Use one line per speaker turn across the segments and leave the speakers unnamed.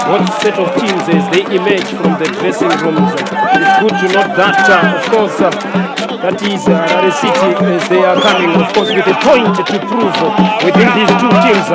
what set of teams as they emerge from the dressing rooms. It's good to note that, of course, that is Harare City as they are coming, of course, with a point to prove within these two teams.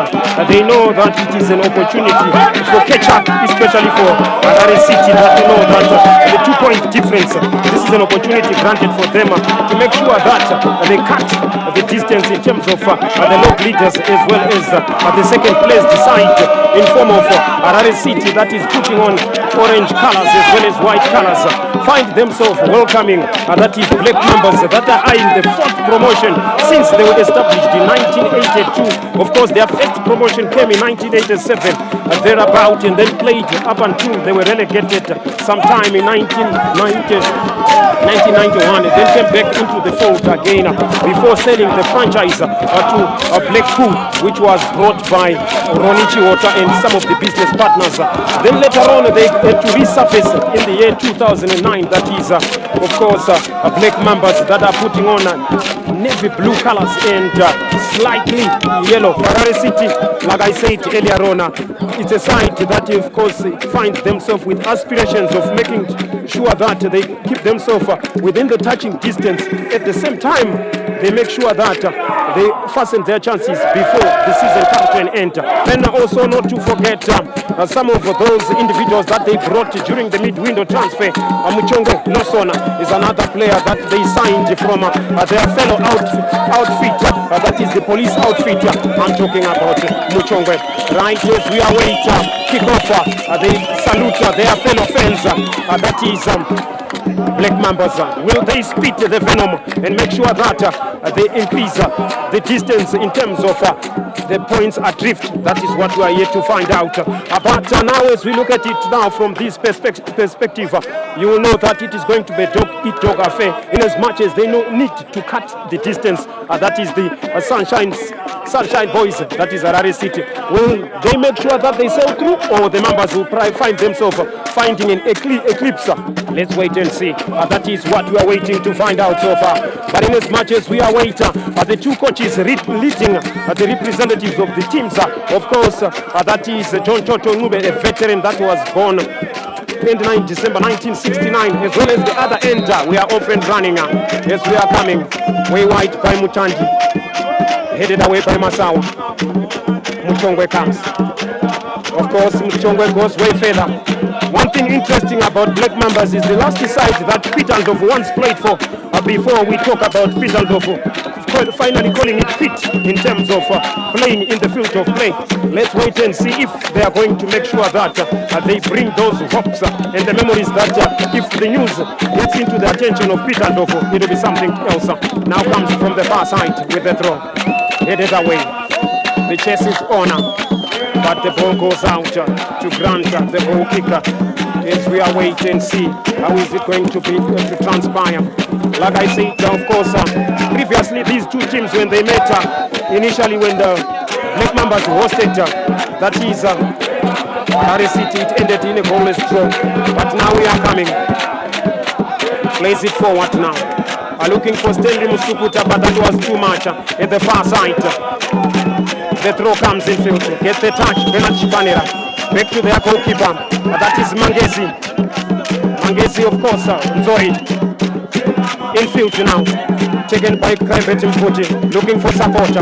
They know that it is an opportunity for catch-up, especially for Harare City, that they know that the 2-point difference, this is an opportunity granted for them to make sure that they cut the distance in terms of the log leaders as well as the second place decide in form of Harare City that is putting on orange colors as well as white colors, find themselves welcoming that is Black Mambas that are eyeing the 4th promotion since they were established in 1982. Of course, their 5th promotion came in 1987 thereabout, and then played up until they were relegated sometime in 1991, and then came back into the fold again before selling the franchise to Blackpool, which was brought by Ronichi Water and some of the business partners. Then later on they had to resurface in the year 2009, that is of course Black Mambas that are putting on navy blue colors and slightly yellow. Harare City, like I said earlier on, it's a side that of course finds themselves with aspirations of making sure that they keep themselves within the touching distance. At the same time, they make sure that they fasten their chances before the season comes to an end. Then also not to forget some of those individuals that they brought during the mid-window transfer. Muchongwe Losona is another player that they signed from their fellow outfit, that is the police outfit. I'm talking about Muchongwe. Right, yes, we await kick-off. They salute their fellow fans, that is Black Mambas. Will they spit the venom and make sure that they increase the distance in terms of the points adrift? That is what we are yet to find out. But now as we look at it now from this perspective, you will know that it is going to be a dog-eat-dog affair in as much as they need to cut the distance. That is the Sunshine Boys, that is Harare City. Will they make sure that they sail through, or the Mambas will find themselves finding an eclipse? Let's wait and see. That is what we are waiting to find out so far. But in as much as we are waiting, the two coaches leading the representatives of the teams, of course, that is John Toto Nube, a veteran that was born 29 December 1969, as well as the other end. We are off and running. Yes, we are coming. Way white by Mutanji, headed away by Masawa. Muchongwe comes. Of course, Muchongwe goes way further. One thing interesting about Black Mambas is the last side that Peter Ndlovu once played for. Before we talk about Peter Ndlovu finally calling it fit in terms of playing in the field of play. Let's wait and see if they are going to make sure that they bring those hopes and the memories that if the news gets into the attention of Peter Ndlovu, it will be something else. Now comes from the far side with the throw. Headed away. The chase is on, but the ball goes out to Grant, the ball kicker. As we are waiting and see how is it going to be to transpire. Like I said, of course, previously these two teams, when they met initially when the Black Mambas hosted, that is Harare City, it ended in a goalless draw. But now we are coming. Plays it forward now. Looking for Stanley Musukuta, but that was too much at the far side. The throw comes in field. Gets the touch. Bernard Chipanera. Back to their goalkeeper. That is Mangezi. Mangezi, of course, Nzori. Infield now. Taken by Krembet Mputi. Looking for support.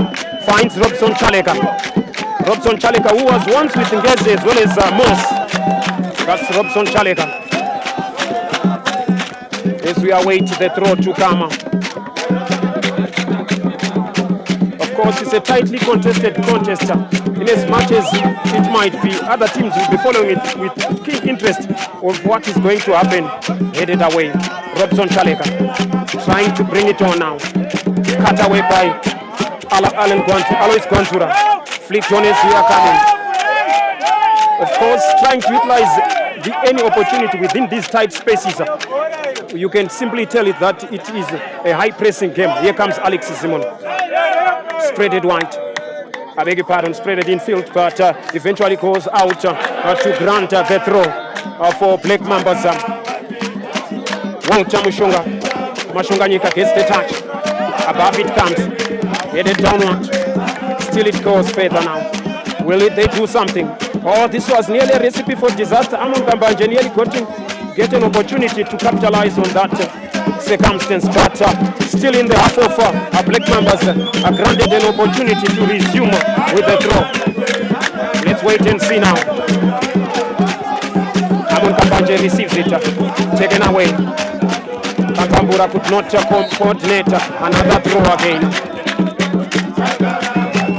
Finds Robson Chaleka. Robson Chaleka, who was once with Ngezi as well as Moss. That's Robson Chaleka. As we await the throw to come. Of course, it's a tightly contested contest. In as much as it might be, other teams will be following it with keen interest of what is going to happen. Headed away. Robson Chaleka trying to bring it on now. Cut away by Alois Gwanzura. Flicked on as we are coming. Of course, trying to utilize any opportunity within these tight spaces. You can simply tell it that it is a high pressing game. Here comes Alex Simon. Spreaded wide. I beg your pardon, spreaded in field, but eventually goes out to grant the throw for Black Mambas. Wangcha Mashunganyika gets the touch. Above it comes. Headed downward. Still it goes further now. Will they do something? Oh, this was nearly a recipe for disaster. Amon Kambanje nearly get an opportunity to capitalize on that circumstance, but still in the half of Black Mambas are granted an opportunity to resume with the throw. Let's wait and see now. Amon Kambanje receives it, taken away. Kakambura could not coordinate. Another throw again.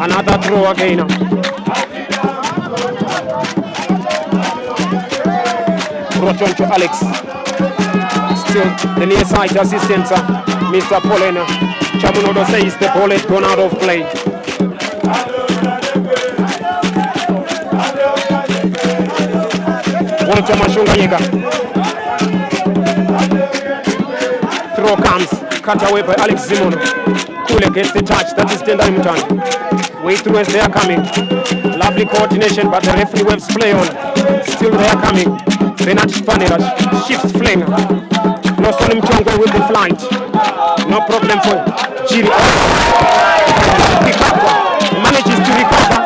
Another throw again. Brought on to Alex. Still the near side assistant, Mr. Polena. Chamunodo says the ball has gone out of play. Walter Mashungayega. Throw comes, cut away by Alex Zimono. Kule gets the touch, that is Tendai Mutani. Way through as they are coming. Lovely coordination, but the referee waves play on. Still they are coming. Renat Spanera shifts fling. Lawson Mchongwe with the flight. No problem for Jiri. Manages to recover.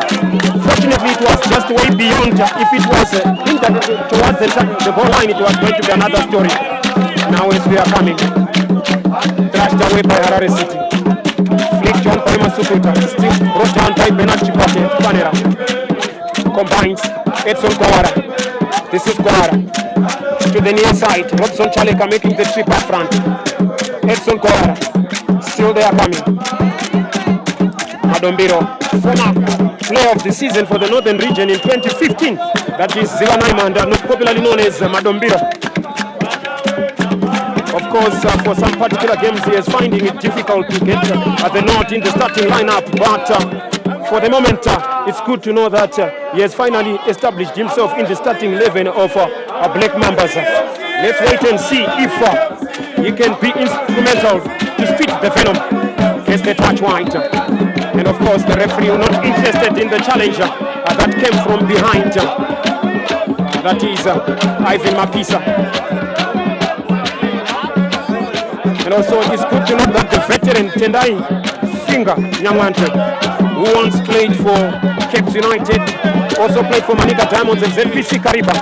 Fortunately, it was just way beyond. If it was towards the goal line, it was going to be another story. Now as we are coming. Thrashed away by Harare City. Flick John Parima Sukuta. Still brought down by Benat Spanera. Combines Edson Kawara. This is Kawara. To the near side. Robson Chaleka making the trip up front. Edson Kawara. Still they are coming. Madombiro. Former player of the season for the Northern Region in 2015. That is Ziwanaimanda, not popularly known as Madombiro. Of course, for some particular games, he is finding it difficult to get at the North in the starting lineup. But for the moment, it's good to know that he has finally established himself in the starting 11 of Black Mambas. Let's wait and see if he can be instrumental to spit the venom. Gets the touch wide. And of course, the referee not interested in the challenge that came from behind. That is Ivan Mapisa. And also, it's good to know that the veteran Tendai Finger Nyamwante, who once played for Cape United, also played for Manika Diamonds and ZPC Kariba,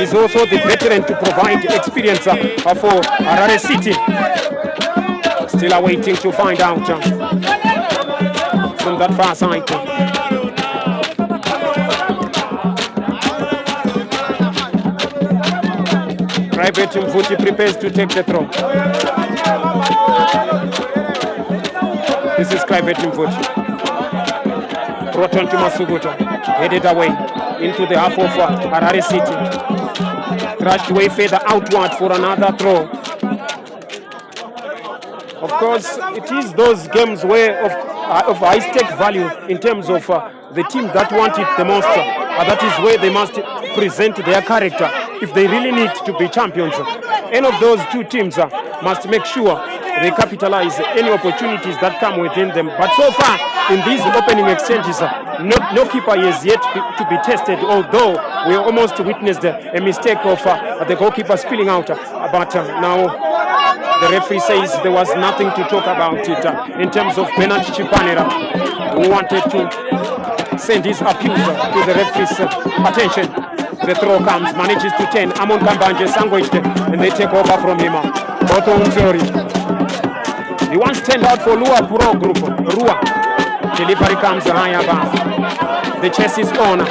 is also the veteran to provide experience for Harare City. Still awaiting to find out from that far side. Private Mfuti prepares to take the throw. This is Private Mfuti. Brought on to Masuguta. Headed away into the half of Harare City. Thrashed away further outward for another throw. Of course, it is those games where of high stake value in terms of the team that want it the most. That is where they must present their character if they really need to be champions. Any of those two teams must make sure they capitalize any opportunities that come within them. But so far, in these opening exchanges, no keeper is yet to be tested, although we almost witnessed a mistake of the goalkeeper spilling out. But now the referee says there was nothing to talk about it in terms of Benat Chipanera, who wanted to send his appeal to the referee's attention. The throw comes, manages to turn. Amon Kambanje sandwiched and they take over from him. Boto Unzori. He once turned out for Lua Pro Group. Rua. Delivery comes high above. The chase is on.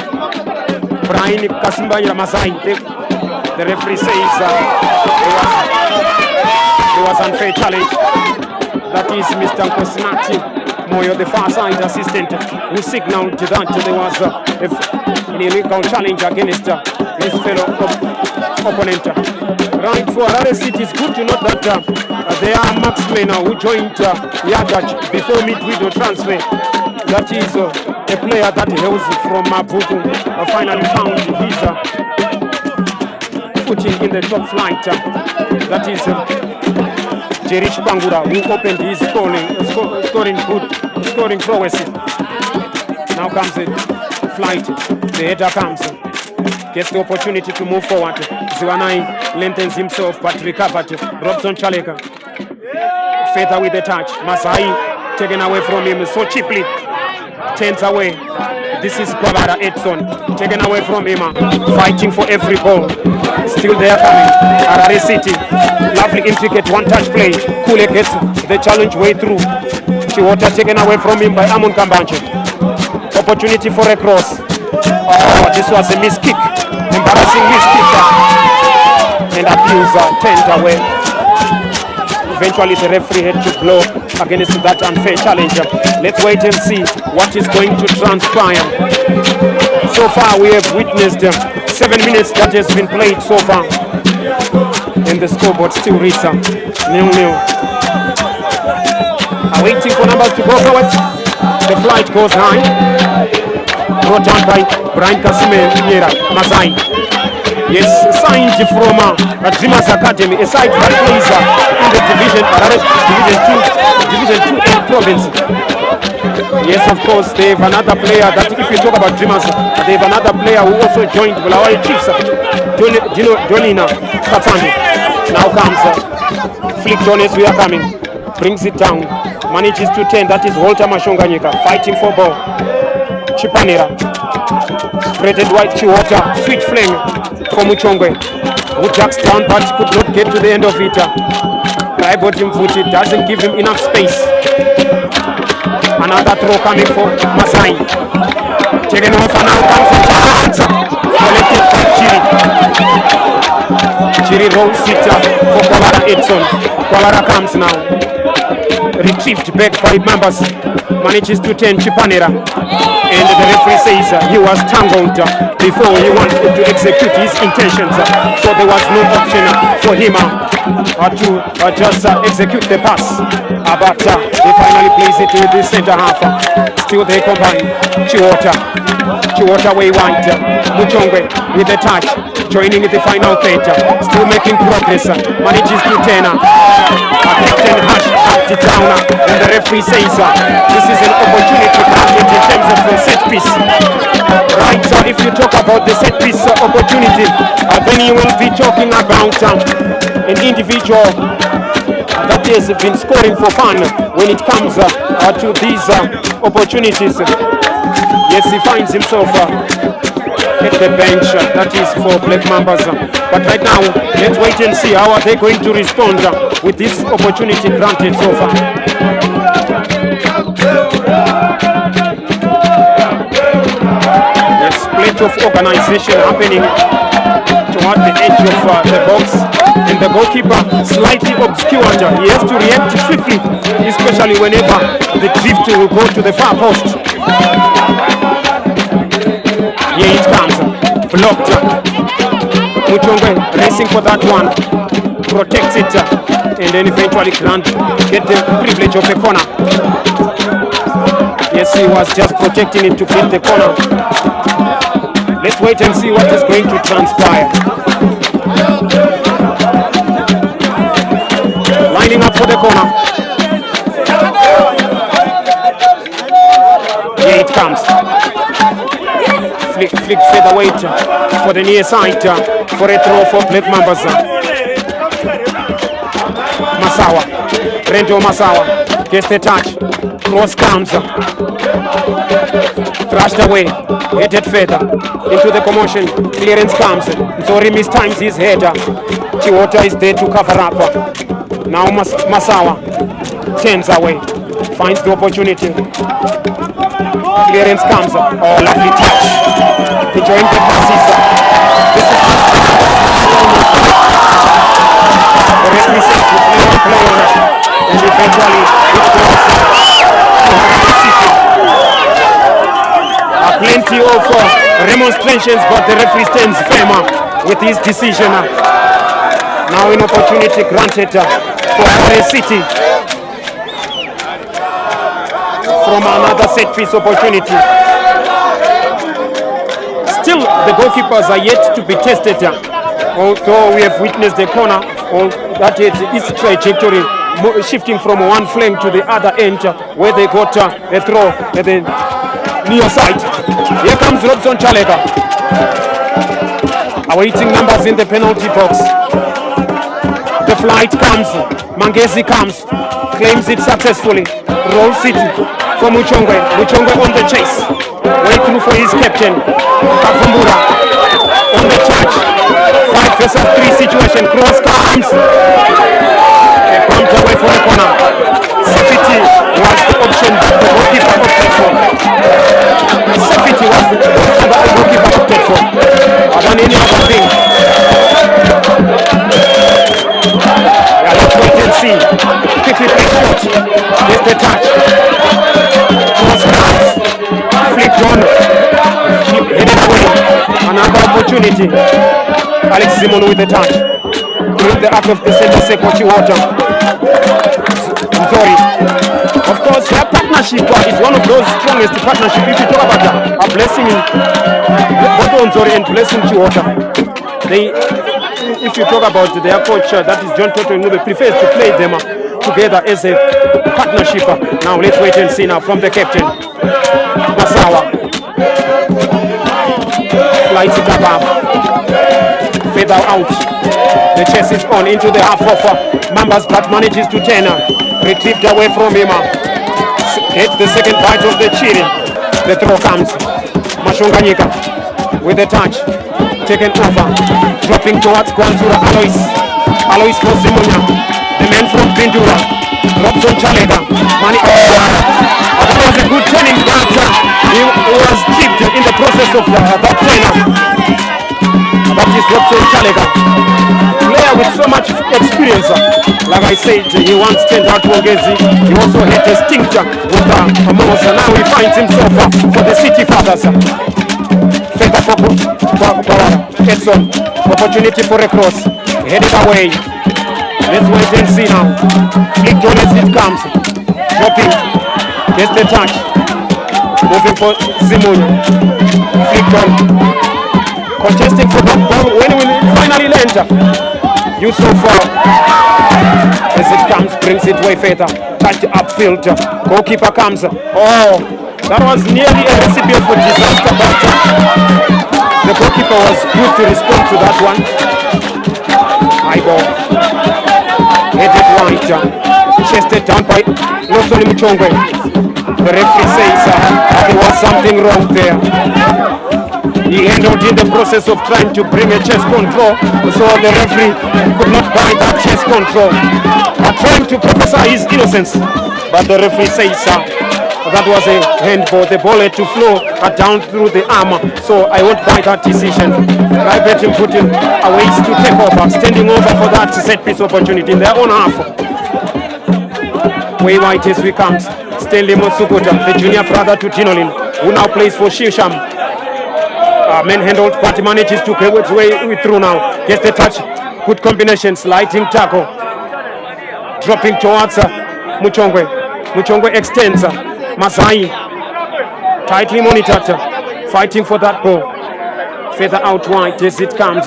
Brian Kasimba Yamasai. The referee says there was unfair challenge. That is Mr. Kosnati Moyo, the far side assistant, who signaled that there was an illegal challenge against his fellow opponent. Right, for Harare City, it's good to note that there are marksmen who joined Yagach before midweek transfer. That is a player that hails from Maputo, finally found his footing in the top flight. That is Jerish Bangura, who opened his scoring prowess. Now comes the flight. The header comes. Gets the opportunity to move forward. Ziwanai lengthens himself but recovered. Robson Chaleka. Further with the touch. Masai taken away from him so cheaply. Turns away. This is Kwabara Edson, taken away from him, fighting for every ball. Still there coming, Harare City. Lovely intricate one-touch play. Kule gets the challenge way through. Chiwota taken away from him by Amon Kambanche. Opportunity for a cross. Oh, this was a miss kick. Embarrassing miss kick. And abuser turned away. Eventually the referee had to blow against that unfair challenge. Let's wait and see what is going to transpire. So far we have witnessed 7 minutes that has been played so far. And the scoreboard still reads 0-0. Waiting for Mambas to go forward. The flight goes high. Brought down by Brian Kasime Mazai. Yes, signed from Dreamers Academy, a side that plays in the Division 2 province. Yes, of course, they have another player that, if you talk about Dreamers, they have another player who also joined Bulawayo Chiefs, Donina Katani. Now comes Flick Jones, we are coming. Brings it down, manages to 10, that is Walter Mashonganyika, fighting for ball. Chipanera, spreaded wide Chiwota, sweet flame for Muchongwe, who jacks down but could not get to the end of it. Tribal him foot, it doesn't give him enough space. Another throw coming for Masai. Taken off and now comes the chance. Collected by Chiri. Chiri rolls it for Kwabara Edson. Kwabara comes now. Retrieved back by Mambas. Manages to turn Chipanera. And the referee says he was tangled before he wanted to execute his intentions. So there was no option for him to just execute the pass. But he finally plays it with the center half. Still they combine. Chiwota way wide. Muchongwe with the touch. Joining the final third. Still making progress. Manages to turn. Captain Hash hacked it down. And the referee says this is an opportunity in terms of the set piece. Right, so if you talk about the set piece opportunity, then you will be talking about an individual that has been scoring for fun when it comes to these opportunities. Yes, he finds himself at the bench, that is for Black Mambas. But right now, let's wait and see how are they going to respond with this opportunity granted so far. Split of organization happening toward the edge of the box, and the goalkeeper slightly obscured. He has to react swiftly, especially whenever the drift will go to the far post. Here it comes, blocked. Muchongwe racing for that one, protects it, and then eventually Grant get the privilege of the corner. Yes, he was just protecting it to get the corner. Let's wait and see what is going to transpire. Lining up for the corner. Here it comes. Flick featherweight for the near side for a throw for Black Mambas. Masawa. Rento Masawa gets the touch. Cross comes. Thrashed away. Headed further into the commotion. Clearance comes. Zori mistimes his header. Chiwota is there to cover up. Now Masawa turns away. Finds the opportunity. Clearance comes. Oh, lovely touch. Enjoying the passes. This is the referee says to play on. And eventually it goes. Plenty of remonstrations, but the referee stands firm with his decision. Now an opportunity granted for Harare City from another set piece opportunity. Still, the goalkeepers are yet to be tested, although we have witnessed the corner that its trajectory shifting from one flank to the other end, where they got a throw at the near side. Here comes Robson Chalega, awaiting Mambas in the penalty box. The flight comes, Mangezi comes, claims it successfully, rolls it for Muchongwe. Muchongwe on the chase. Way through for his captain. Kafumbura on the charge. 5 versus 3 situation. Cross comes. They bumped away from the corner. Safety was the option that the goalkeeper opted for. Safety was the option that the goalkeeper opted for. More than any other thing. Yeah, let's wait and see. Quickly play short. There's the touch. Cross comes. Flicked on. Headed away. Another opportunity. Alex Simon with the touch. In the act of the center Sekochi Water. Sorry. Of course, their partnership is one of those strongest partnerships. If you talk about a blessing in both Onzori and blessing Chiwota. If you talk about their coach, that is John Toto Nube, prefers to play them together as a partnership. Now let's wait and see now from the captain. Masawa. Flights it above. Feather out. The chase is on into the half of Mambas, but manages to turn. Retrieved away from him. Gets the second bite of the chili. The throw comes. Mashonganyika with the touch. Taken over. Dropping towards Kwanzura Alois. Alois for Simunya. The man from Bindura. Robson Chalega. That was a good turning, but he was chipped in the process of that turner. That is Robson Chalega. Player with so much experience. Like I said, he once turned out Wongezi. He also had a stincture with Amosa. Now he finds himself for the City Fathers. Feta for Edson. Opportunity for a cross. Headed away. Let's wait and see now. Flicked on as it comes. Dropping. Gets the touch. Moving for Simon. Flicked on. Contesting for that ball. When will it finally land? Yusuf as it comes, brings it way further. Touch upfield. Goalkeeper comes. Oh, that was nearly a recipe for disaster, but the goalkeeper was good to respond to that one. High ball. Headed right. Chested down by Lawson Muchongwe. The referee says there was something wrong there. He handled in the process of trying to bring a chest control, so the referee could not buy that chest control. Trying to prophesy his innocence, but the referee says that was a handball. The ball had to flow down through the arm, so I won't buy that decision. I bet him put him away to take over, standing over for that set piece opportunity in their own half. Way white as we comes, Stanley Motsukuta, the junior brother to Tinolin, who now plays for Shisham. Man-handled, but manages to get its way through now. Gets the touch. Good combination. Sliding tackle. Dropping towards Muchongwe. Muchongwe extends. Masai. Tightly monitored. Fighting for that ball. Feather out wide as it comes.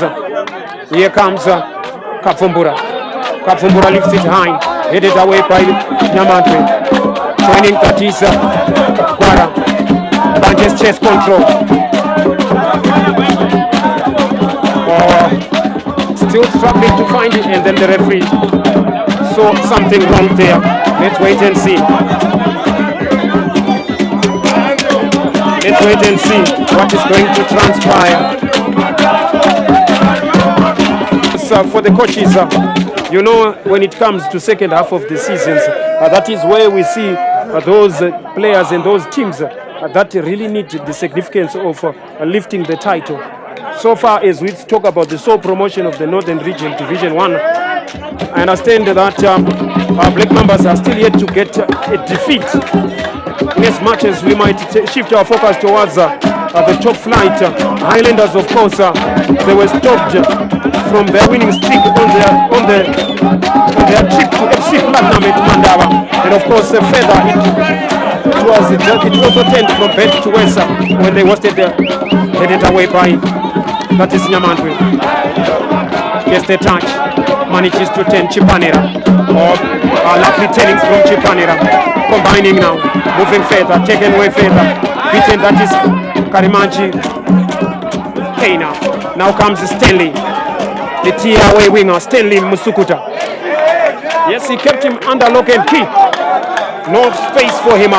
Here comes Kafumbura. Kafumbura lifts it high. Headed away by Nyamantwe. Training that is Kwara. Banjes chest control. Still struggling to find it, and then the referee saw something wrong there. Let's wait and see. Let's wait and see what is going to transpire. So for the coaches, you know, when it comes to second half of the seasons, that is where we see those players and those teams that really need the significance of lifting the title. So far as we talk about the sole promotion of the Northern Region, Division 1, I understand that our Black Mambas are still yet to get a defeat. As much as we might shift our focus towards the top flight, Highlanders, of course, they were stopped from their winning streak on their trip to FC Platinum at Mandawa. And of course, further, it also turned from bad to worse when they hosted headed away by that is Nyamantwe. Gets the touch. Manages to turn Chipanera. Lucky turnings from Chipanera. Combining now. Moving further. Taken away further. Beaten, that is Karimanchi. Keina. Now comes Stanley. The tear-away winger, Stanley Musukuta. Yes, he kept him under lock and key. No space for him.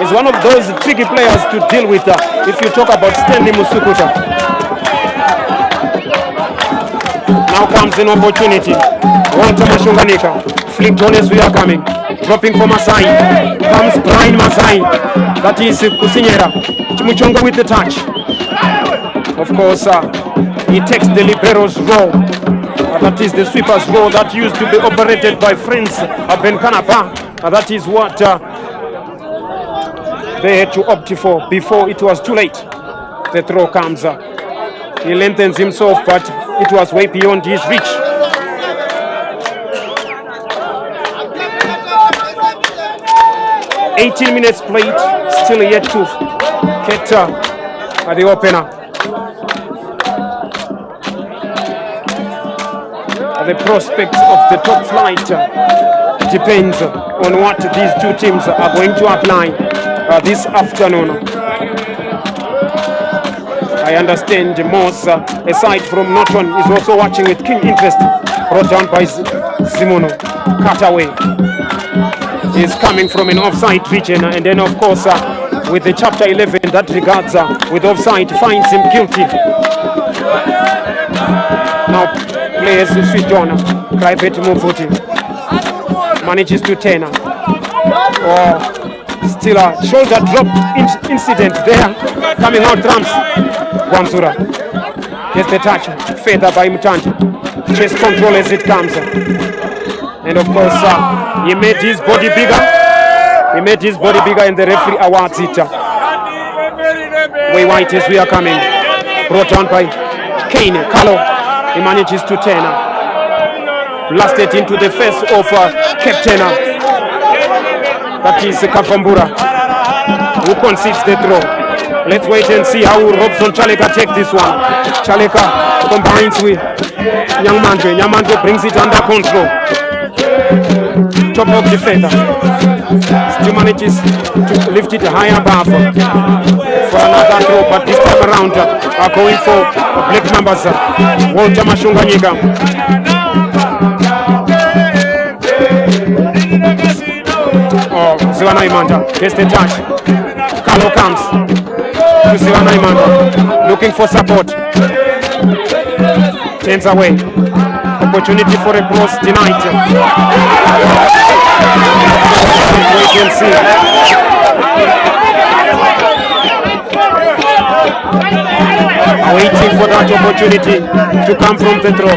is one of those tricky players to deal with if you talk about Stanley Musukuta. Now comes an opportunity. Walter Mashunganika. Flick Jones, we are coming. Dropping for Masai. Comes Brian Masai. That is Kusinyera. Chimuchonga with the touch. Of course, he takes the libero's role. That is the sweeper's role that used to be operated by friends of Ben Kanapa. That is what they had to opt for before it was too late. The throw comes. He lengthens himself, but it was way beyond his reach. "18 minutes played, still yet to get the opener. The prospects of the top flight depends on what these two teams are going to apply this afternoon. I understand Moss, aside from Norton, is also watching with keen interest, brought down by Simono. Cutaway is coming from an offside region, and then of course with the chapter 11 that regards with offside finds him guilty. Now players switch on. Private Mufuti manages to turn. Still a shoulder drop incident there. Coming out drums. Wamsura gets the touch. Feather by Mutanji. Chest control as it comes. And of course, he made his body bigger. He made his body bigger, and the referee awards it. Way White as we are coming. Brought on by Kane. Carlo. He manages to turn. Blasted into the face of Captain. That is Kafambura, who concedes the throw. Let's wait and see how Robson Chaleka takes this one. Chaleka combines with Nyamandwe. Nyamandwe brings it under control. Top of the feather. Still manages to lift it high above for another throw, but this time around are going for Black Mambas. Walter Mashunganika. Ziwana Imanda gets the touch. Carlo comes to Ziwana Imanda, looking for support. Turns away. Opportunity for a cross denied. Wait and see. Waiting for that opportunity to come from the throw.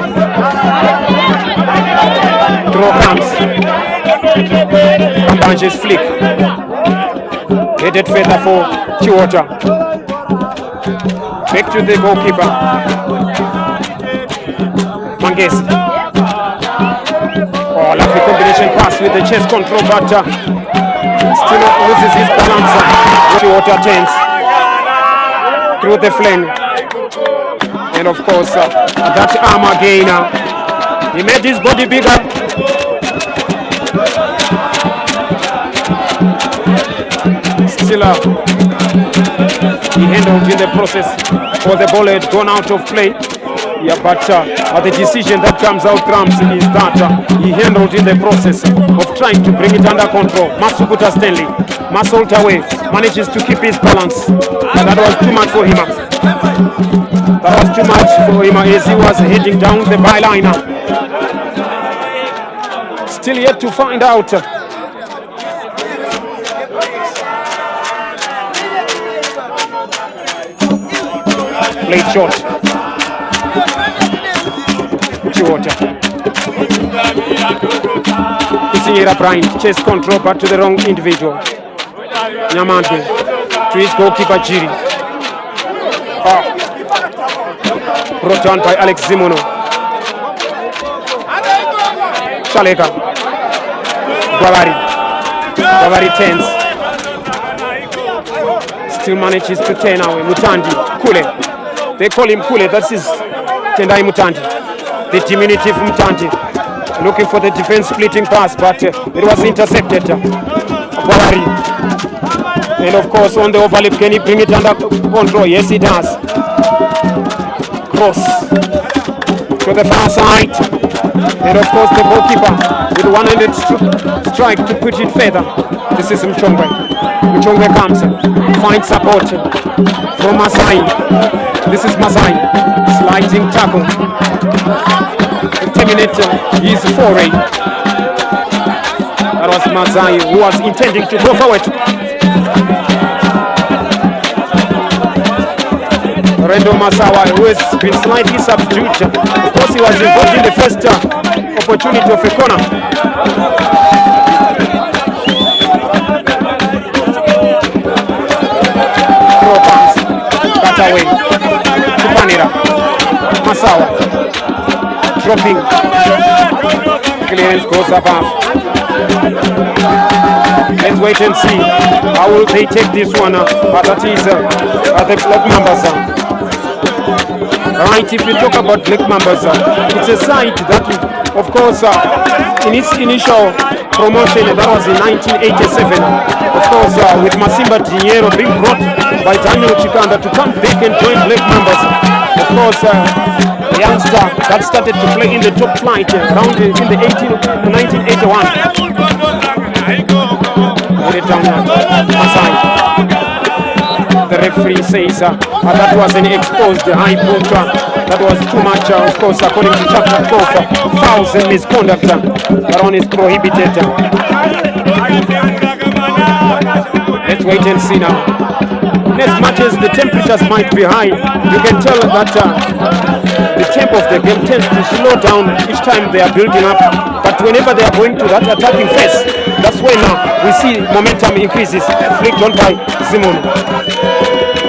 Throw comes. Kambanje's flick. Headed feather for Chiwota. Back to the goalkeeper. Mangesi. Oh, lovely combination pass with the chest control, but still loses his balance. Chiwota turns through the flank. And of course, that arm again. He made his body bigger. Still he handled in the process, or the ball had gone out of play. Yeah, but the decision that comes out trumps is that he handled in the process of trying to bring it under control. Masukuta Stanley, muscled away, manages to keep his balance. That was too much for him. That was too much for him as he was heading down the byline. Still yet to find out. Late shot. Chiwota. Kusinyera Brian. Chase control, but to the wrong individual. Nyamandwe. To his goalkeeper Jiri. Brought on by Alex Zimono. Chaleka. Gwavari turns. Still manages to turn away. Mutandi. Kule. They call him Kule. That's his Tendai Mutandi. The diminutive Mutandi. Looking for the defense splitting pass, but it was intercepted. Gwavari. And of course, on the overlap, can he bring it under control? Yes, he does. Cross to the far side. And of course, the goalkeeper with one-handed strike to put it further. This is Mchongwe. Muchongwe comes, finds support from Masai. This is Masai, sliding tackle. Terminate his foray. That was Masai who was intending to go forward. Rendo Masawa, who has been slightly subdued. Of course, he was involved in the first opportunity of a corner. Throw pass, cut away. Tupanira, Masawa, dropping. Clearance goes above. Let's wait and see. How will they take this one? That is the Black Mambas. Right, if you talk about Black Mambas, it's a site that, of course, in its initial promotion, that was in 1987, of course, with Masimba Dinero being brought by Daniel Chikanda to come back and join Black Mambas. Of course, a youngster that started to play in the top flight around in the 1981. Put it down now, Masai. The referee says that was an exposed high boot. That was too much, of course, according to chapter 12. Fouls and misconduct. That one is prohibited. Let's wait and see now. As much as the temperatures might be high, you can tell that the tempo of the game tends to slow down each time they are building up. But whenever they are going to that attacking phase, that's when we see momentum increases. Flicked on by Simon.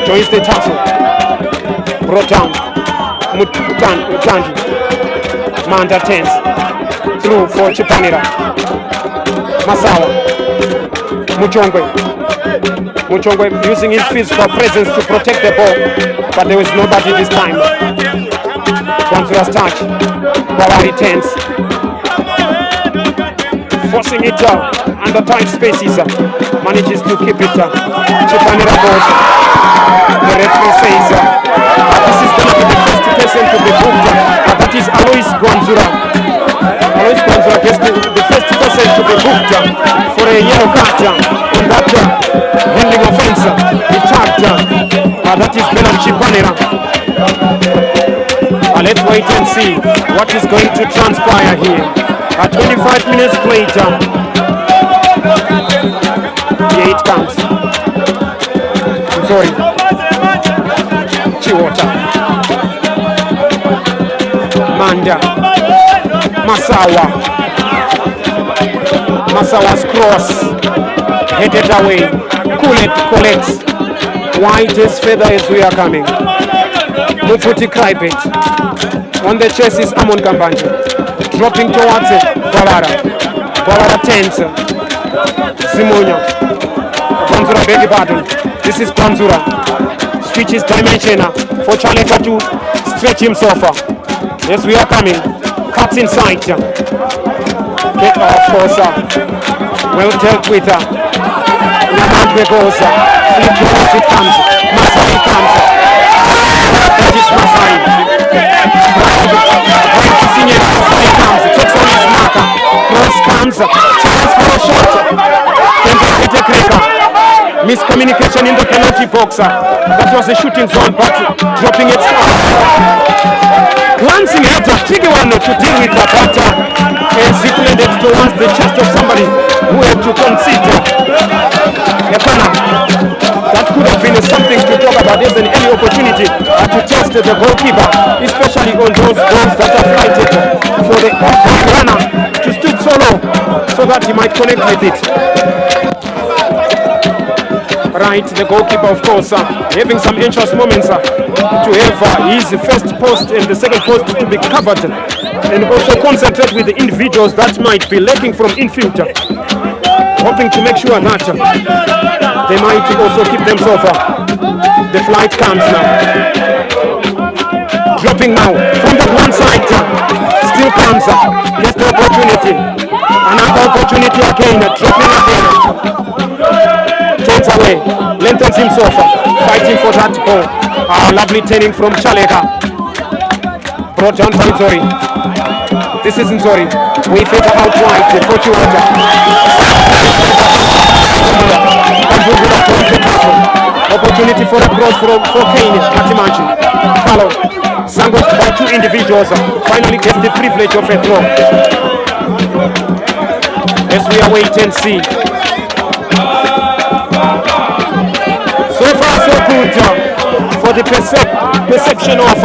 Joins the tussle. Brought down. Mutangi. Manda tense. Through for Chipanira. Masawa. Muchongwe using his physical presence to protect the ball, but there was nobody this time. Kwanzura's touch. Bawari tense. Forcing it under tight spaces. Manages to keep it. Chipanira goes. The referee says this is going to be the first person to be booked. That is Alois Kwanzura. Alois Kwanzura gets the first person to be booked for a yellow card on that handling offense. He charged. That is Benan Chipanira. Let's wait and see what is going to transpire here. 25 minutes later. Here it comes. I'm sorry. Chiwota. Manda. Masawa's cross. Headed away. Kulet collects. White is feather as we are coming. Mufuti Kraibet. On the chest is Amon Kambanji. Dropping towards it. Bawara tense. Simonya. Kwanzura beg pardon. This is Kwanzura. Switches dimension for Chaleka to stretch himself. Yes, we are coming. Cuts inside. Of course, well dealt with. Namandwe goes. Flip towards it comes. Masai comes. That is Masai. Senior Masai comes. Takes on his marker. Cross comes. Chance for a shot. Then they get a cracker. Miscommunication in the penalty box. That was a shooting zone, but dropping it. Glancing at a tricky one to deal with the batter. As it landed towards the chest of somebody who had to concede. That could have been something to talk about. There's an early opportunity to test the goalkeeper, especially on those balls that are flighted for the runner to stoop so low so that he might connect with it. Right, the goalkeeper, of course, having some anxious moments to have his first post and the second post to be covered, and also concentrate with the individuals that might be lacking from infield, hoping to make sure that they might also keep themselves. The flight comes now. Dropping now from the one side, still comes, gets the opportunity. Another opportunity again, dropping again. Turns away, lengthens himself, fighting for that goal. Lovely turning from Chaleka. Brought down by Nzori. This is Nzori. We fed out wide for Chiwata. Opportunity for a cross for Kane Atimanchi. Follow. Sandwiched by two individuals. Finally gets the privilege of a throw. As we await and see. So far so good for the perception of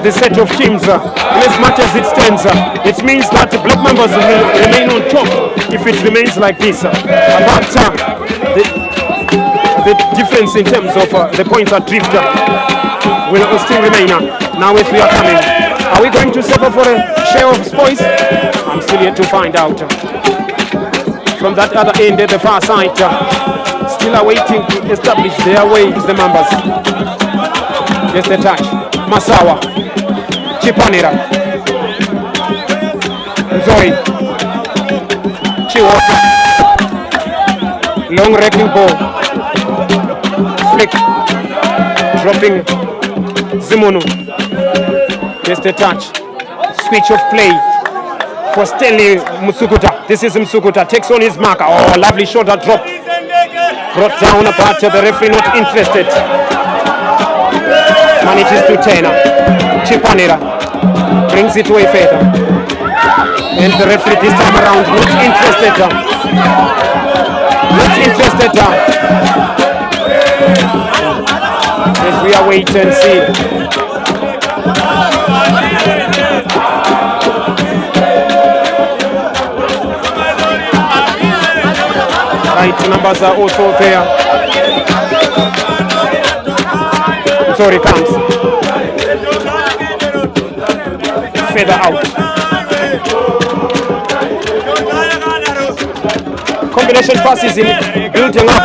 the set of teams. As much as it stands, it means that the Black Mambas will remain on top if it remains like this. But the difference in terms of the points at drift will still remain. Now as we are coming, are we going to settle for a share of spoils? I'm still yet to find out. From that other end at the far side, still awaiting to establish their way is the Mambas. Just the touch. Masawa. Chipanira. Nzori. Chiwota. Long wrecking ball. Flick. Dropping Zimunu. Just a touch. Switch of play for Stanley Musukuta. This is Musukuta. Takes on his marker. Oh, lovely shoulder drop. Brought down, but the referee not interested. Manages to Tena. Chipanera brings it away further. And the referee this time around not interested. Not interested. As we are wait and see. Right, numbers are also there. Sorry, comes further out. Combination passes in building up.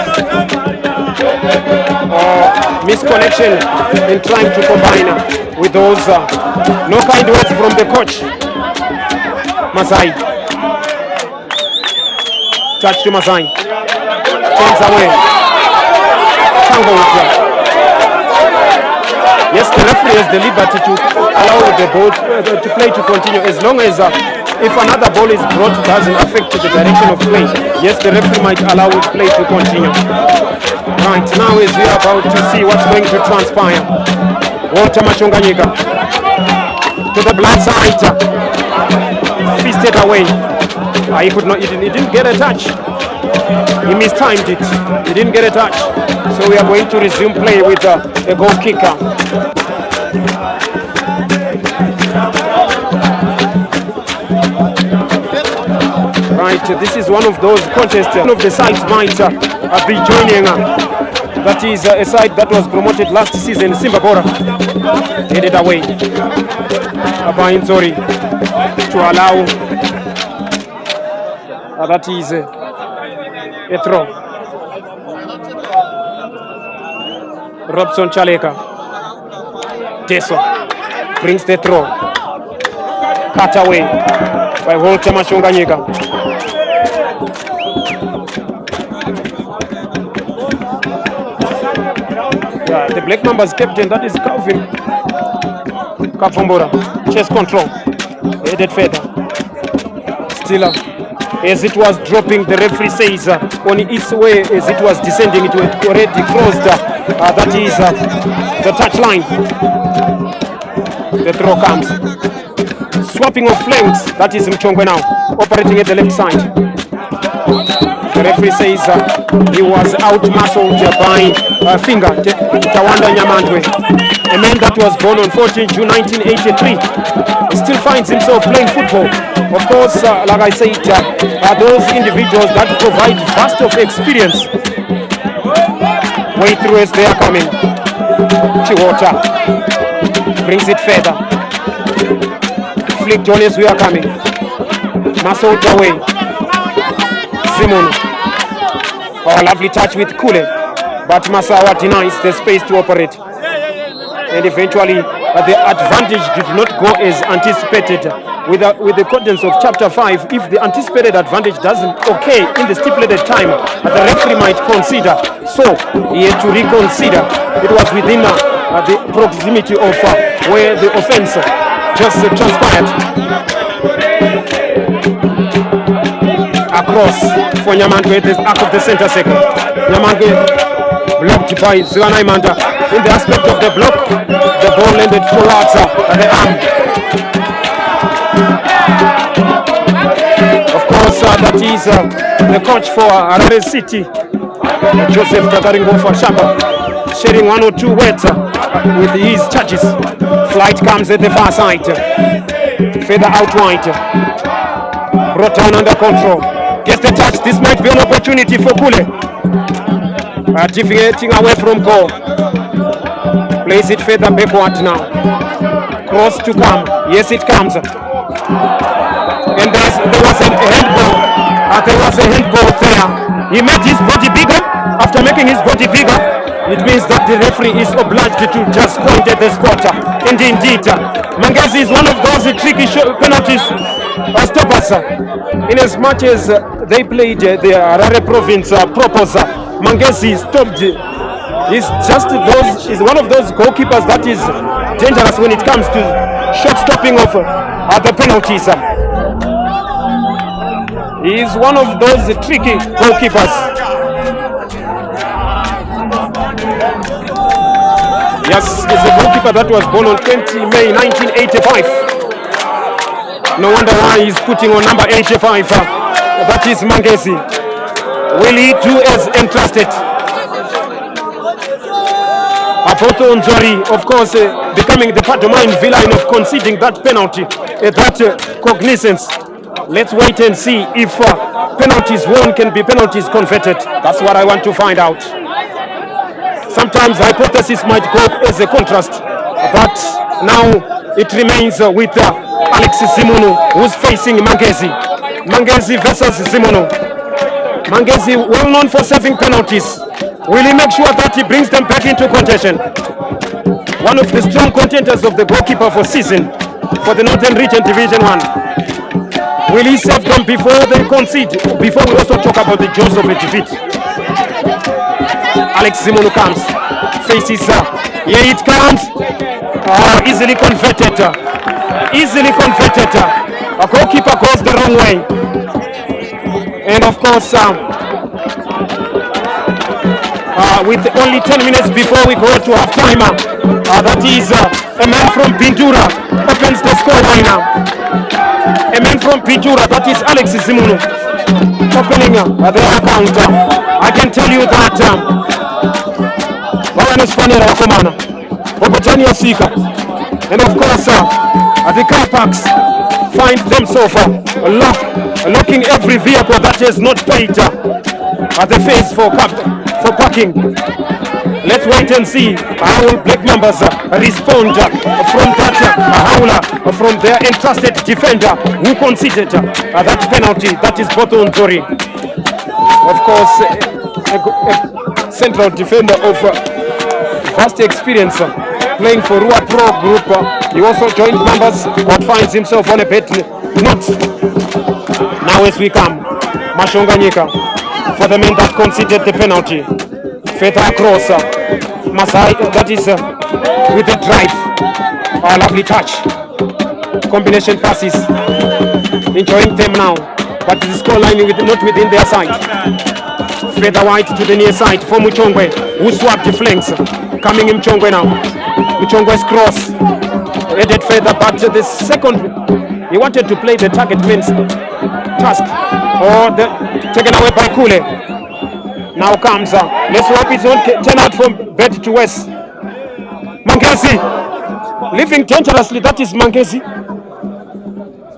Misconnection in trying to combine with those. No kind words from the coach. Masai. Touch to Masai. Turns away. Tango. Yes, the referee has the liberty to allow the ball to play to continue as long as if another ball is brought, it doesn't affect the direction of play. Yes, the referee might allow it play to continue. Right, now as we are about to see what's going to transpire. Walter Mashonganyika to the blind side. Fisted away. He could not. He didn't get a touch. He mistimed it. He didn't get a touch. So we are going to resume play with a goal kicker. Right, this is one of those contests. One of the sides might be joining. That is a side that was promoted last season, Simbabora. Headed away by Nzori to allow. That is a throw. Robson Chaleka. Teso brings the throw. Cut away by Walter Mashonganyika. The Black Mambas captain, that is Calvin Kafumbura. Chest control. Headed further. Still up. As it was dropping, the referee says on its way as it was descending, it was already crossed. That is the touch line. The throw comes. Swapping of flanks. That is Mchongwe now, operating at the left side. The referee says he was out-muscled by Finger Tawanda Nyamandwe, a man that was born on 14 June 1983. He still finds himself playing football. Of course, like I said, are those individuals that provide vast of experience. Way through as they are coming. Chiwota brings it further. Flick Jones, we are coming. Muscled away. Simon. Oh, lovely touch with Kule. But Masawa denies the space to operate. And eventually, the advantage did not go as anticipated. With the contents of chapter 5, if the anticipated advantage doesn't occur in the stipulated time, the referee might consider. So he had to reconsider. It was within the proximity of where the offense just transpired. across for Nyamango at the arc of the center circle. Nyamango blocked by Ziganaimanda. In the aspect of the block, the ball landed towards the arm. Of course, that is the coach for Harare City, Joseph Tataringo for Shamba, sharing 1 or 2 words with his charges. Flight comes at the far side, further out wide, brought down under control. Gets the touch. This might be an opportunity for Kule. Deviating away from goal. Plays it further backward now. Cross to come. Yes, it comes. And there was a handball. There was a handball there. He made his body bigger. After making his body bigger, it means that the referee is obliged to just point at the spot. And indeed, Mangezi is one of those tricky penalties stoppers. In as much as they played the Harare province proposal, Mangezi stopped. He's one of those goalkeepers that is dangerous when it comes to shot stopping of the penalties. He is one of those tricky goalkeepers. Yes, he's a goalkeeper that was born on 20 May 1985. No wonder why he's putting on number 85. That is Mangezi. Will he do as entrusted? Apoto Nzori, of course, becoming the pantomime villain of conceding that penalty, that cognizance. Let's wait and see if penalties won can be penalties converted. That's what I want to find out. Sometimes hypothesis might go as a contrast, but now it remains with Alex Zimono, who's facing Mangezi. Mangezi versus Zimono. Mangezi, well known for saving penalties. Will he make sure that he brings them back into contention? One of the strong contenders of the goalkeeper for season for the Northern Region Division 1. Will he save them before they concede? Before we also talk about the jaws of a defeat. Alex Zimono comes, faces here it comes, easily converted, a goalkeeper goes the wrong way, and of course with only 10 minutes before we go to half time, that is a man from Pintura opens the score line. A man from Pintura, that is Alex Zimono, opening the account. I can tell you that and of course the car parks find themselves locking every vehicle that has not paid at the face for parking. Let's wait and see how Black Mambas respond from that howler, from their entrusted defender who conceded that penalty. That is Boto Nzori. Of course, a central defender of vast experience playing for Rua Pro Group. He also joined Mambas but finds himself on a bit not. Now as we come, Mashonganyika for the men that conceded the penalty. Further across, Masai, that is with the drive. A lovely touch. Combination passes. Enjoying them now. But the score line not within their side. Further wide to the near side for Muchongwe, who swapped the flanks. Coming in Muchongwe now. Muchongwe's cross. Headed further, but the second, he wanted to play the target man's task. Or taken away by Kule. Now comes, let's hope it's on turn out from bed to west. Mangezi, living dangerously, that is Mangezi.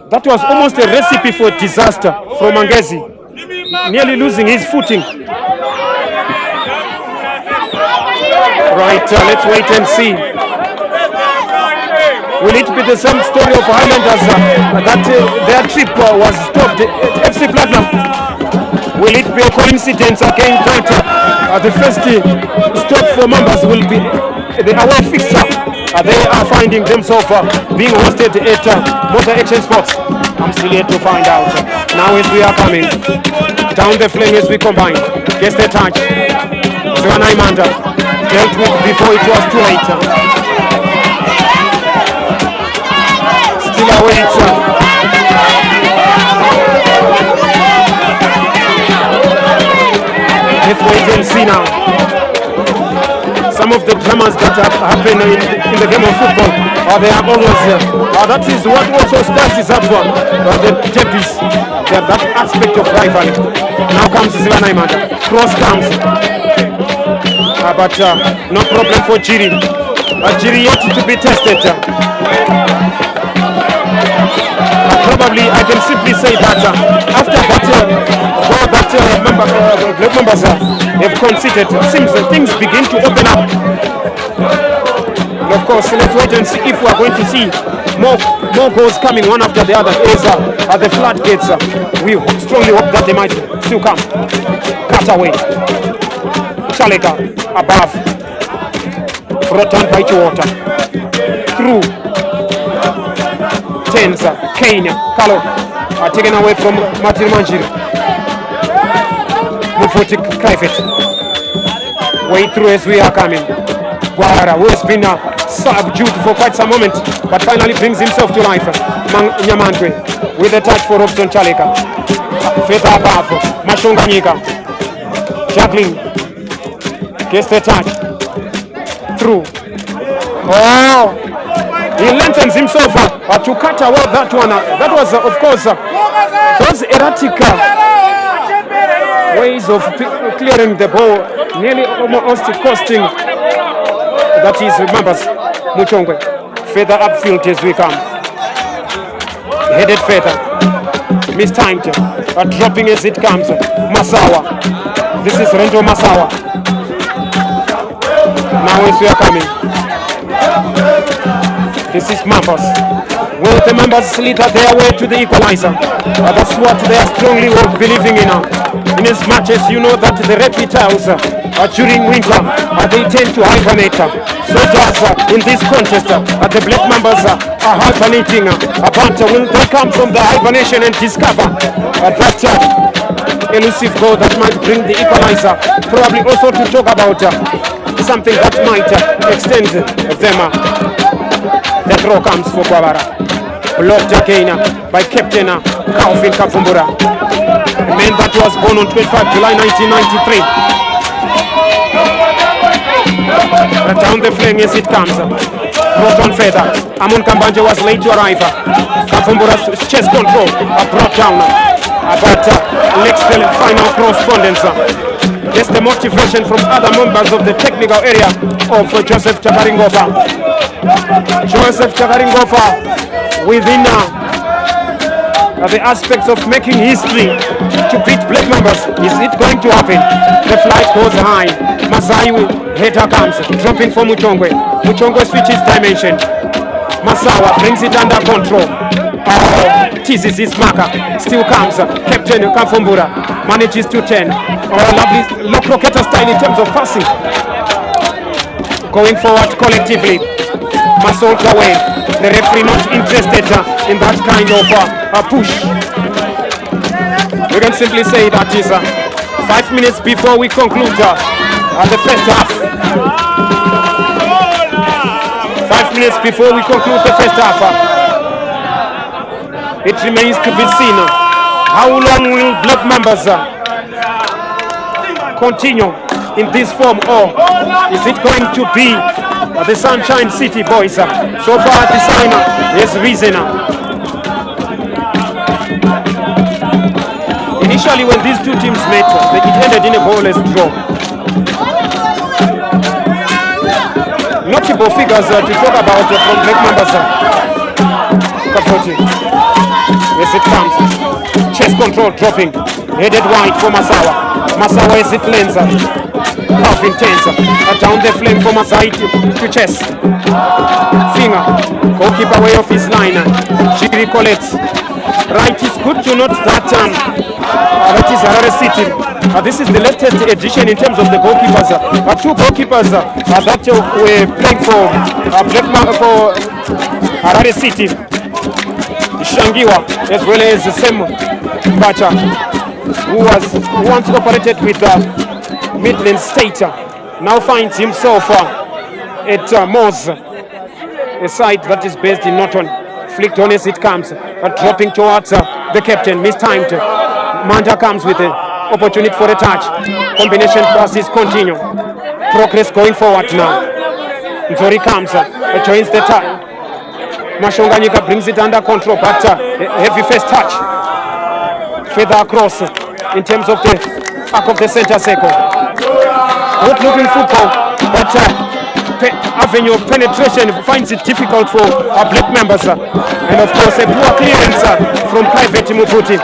That was almost a recipe for disaster for Mangezi. Nearly losing his footing. Right, let's wait and see. Will it be the same story of Highlanders that their trip was stopped at FC Platinum? Will it be a coincidence again that the first stop for Mambas will be the away fixture? They are finding themselves being hosted at Motor Action Sports. I'm still yet to find out. Now as we are coming down the flank as we combine. Gets the touch. Zanaimanda dealt with before it was too late. Still awaits. happen in the game of football. They are always that is what also spices up the derbies. That aspect of rivalry. Now comes Zilanaimanda. Cross comes. But no problem for Jiri. Jiri yet to be tested. Probably I can simply say that after that goal that Black Mambas have conceded, seems things begin to open up. And of course, let's wait and see if we are going to see more goals coming one after the other. As at the floodgates, we strongly hope that they might still come. Cut away. Chaleka above. Brought down by Chiwota. Through. Tenza, Kenya, Kalo are taken away from Martin Manjiro. Mufoti Kraifet. Way through as we are coming. Guara, who has been subdued for quite some moment, but finally brings himself to life. Nyamandwe with a touch for Robson Chaleka. Feta above, Mashonganyika. Juggling. Gets the touch. Through. Oh! He lengthens himself to cut away that one. That was, of course, those erratic ways of clearing the ball, nearly almost costing that is Mambas Muchongwe. Further upfield as we come. Headed further. Mistimed. Dropping as it comes. Masawa. This is Rento Masawa. Now as we are coming. This is Mambas. Will the Mambas lead their way to the equalizer? That's what they are strongly believing in. In as much as you know that the reptiles during winter they tend to hibernate. So does in this contest the Black Mambas are hibernating. But will they come from the hibernation and discover that elusive goal that might bring the equalizer? Probably also to talk about something that might extend them. The throw comes for Kwabara. Blocked again by Captain Calvin Kafumbura. A man that was born on 25 July 1993. Down the flank as it comes. Brought on further. Amon Kambanje was late to arrive. Kafumbura's chest control brought down. But next the final correspondence. Gets the motivation from other members of the technical area of Joseph Chakaringofa. Joseph Chakaringofa within the aspects of making history to beat Black Mambas. Is it going to happen? The flight goes high. Masai header comes, dropping for Muchongwe. Muchongwe switches dimension. Masawa brings it under control. Teases his marker. Still comes. Captain Kafumbura manages to turn. Lovely low crocketer style in terms of passing. Going forward collectively. Massault away. The referee not interested in that kind of push. We can simply say that is 5 minutes before we conclude the first half. 5 minutes before we conclude the first half. It remains to be seen how long will Black Mambas continue in this form, or is it going to be the Sunshine City boys? So far the sign has risen. Initially when these two teams met, it ended in a goalless draw. Notable figures to talk about from Black Mambas. Yes, it comes. Chest control dropping. Headed wide for Masawa. Masawa is it lens. Half intense. Down the flame for Masai to chest. Finger. Goalkeeper way off his line. She recollects. Right, it's good to note that that is Harare City. This is the latest edition in terms of the goalkeepers. Two goalkeepers that were playing for Harare City. Shangiwa, as well as the same Bacha, who once operated with Midland State, now finds himself at Moz, a site that is based in Norton. Flicked on as it comes, dropping towards the captain, mistimed. Manda comes with an opportunity for a touch. Combination passes continue. Progress going forward now. Nzori comes, joins the tie. Mashonganyika brings it under control, but heavy first touch. Further across in terms of the back of the center circle. Good looking football, but avenue of penetration finds it difficult for our Black members. And of course, a poor clearance from Private Muputi.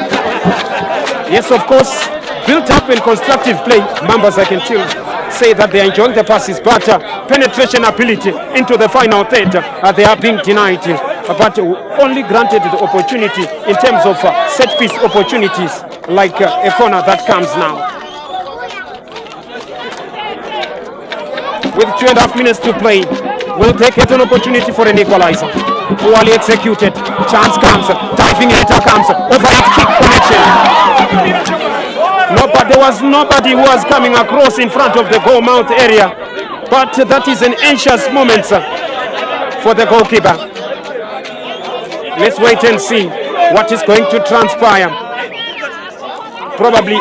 Yes, of course, built up in constructive play. Mambas, I can still say that they are enjoying the passes, but penetration ability into the final third, they are being denied. But only granted the opportunity in terms of set piece opportunities, like a corner that comes now. With 2.5 minutes to play, will take it an opportunity for an equalizer. Poorly executed. Chance comes. Diving header comes. Overhead kick connection. No, but there was nobody who was coming across in front of the goal mouth area. But that is an anxious moment for the goalkeeper. Let's wait and see what is going to transpire. Probably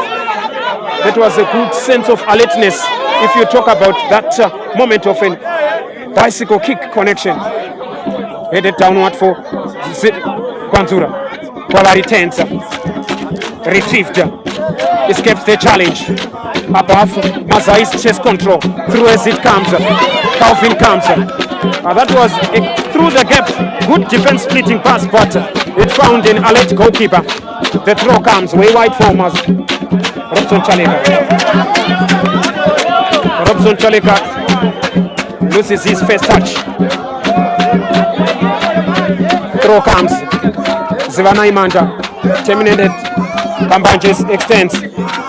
that was a good sense of alertness if you talk about that moment of a bicycle kick connection. Headed downward for Kwanzura. Bola returns. Retrieved. Escapes the challenge. Above Mazai's chest control. Through as it comes. Calvin comes. That was through the gap. Good defense splitting pass, but it found an alert goalkeeper. The throw comes way wide for Robson Chaleka loses his first touch. Throw comes. Zivana Imanda terminated. Kambanjes extends.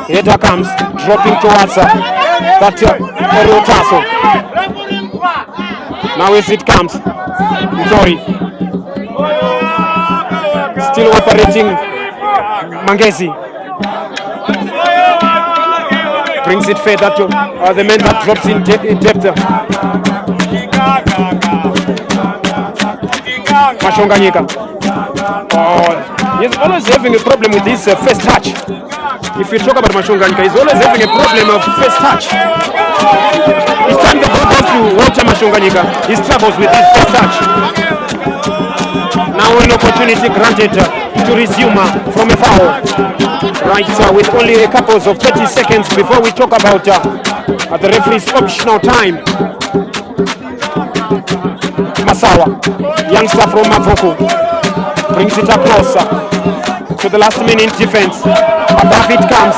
Header comes, dropping towards that Rotaso. Now as it comes, sorry. Still operating Mangezi. Brings it further to the man that drops in depth. Mashonganyika. He's always having a problem with his first touch. If you talk about Mashonganyika, he's always having a problem of first touch. Each time the ball goes to Walter Mashonganyika, he struggles with his first touch. Now an opportunity granted to resume from a foul. Right, with only a couple of 30 seconds before we talk about the referee's optional time. Masawa, youngster from Mavoko, brings it across to the last minute defense. Above it comes.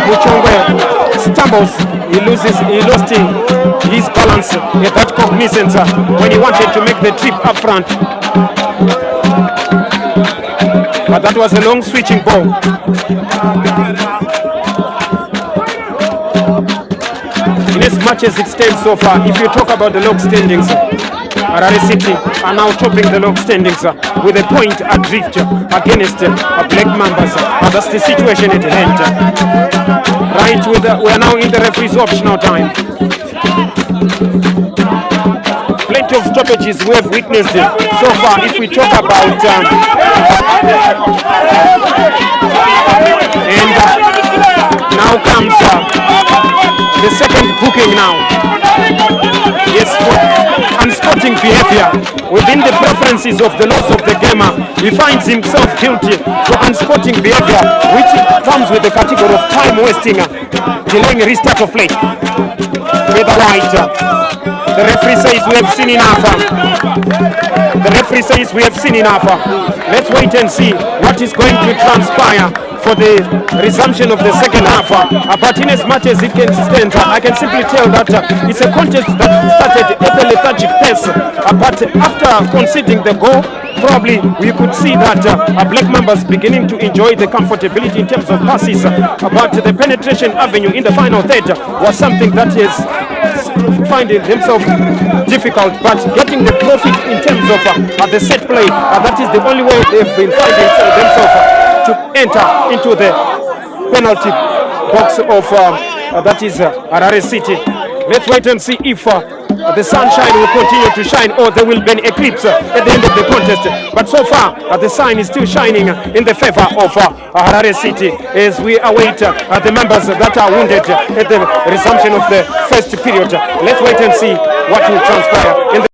Muchongwe stumbles. He lost his balance, that cognizance when he wanted to make the trip up front. But that was a long switching ball. In as much as it stands so far, if you talk about the log standings, Harare City are now topping the log standings with a point adrift against Black Mambas. That's the situation at hand. Right, we are now in the referee's optional time. Plenty of stoppages we have witnessed so far. If we talk about and now comes the second booking now. Yes, for unsporting behavior within the preferences of the laws of the gamer, he finds himself guilty for unsporting behavior, which comes with the category of time wasting, delaying restart of play. Further right, the referee says we have seen enough. The referee says we have seen enough. Let's wait and see what is going to transpire for the resumption of the second half. But in as much as it can stand, I can simply tell that it's a contest that started at a lethargic pace. But after conceding the goal, probably we could see that Black Mambas beginning to enjoy the comfortability in terms of passes. But the penetration avenue in the final third was something that is finding themselves difficult, but getting the profit in terms of the set play, that is the only way they've been finding themselves to enter into the penalty box of that is Harare City. Let's wait and see if the sunshine will continue to shine, or there will be an eclipse at the end of the contest. But so far, the sun is still shining in the favor of Harare City as we await the members that are wounded at the resumption of the first period. Let's wait and see what will transpire in the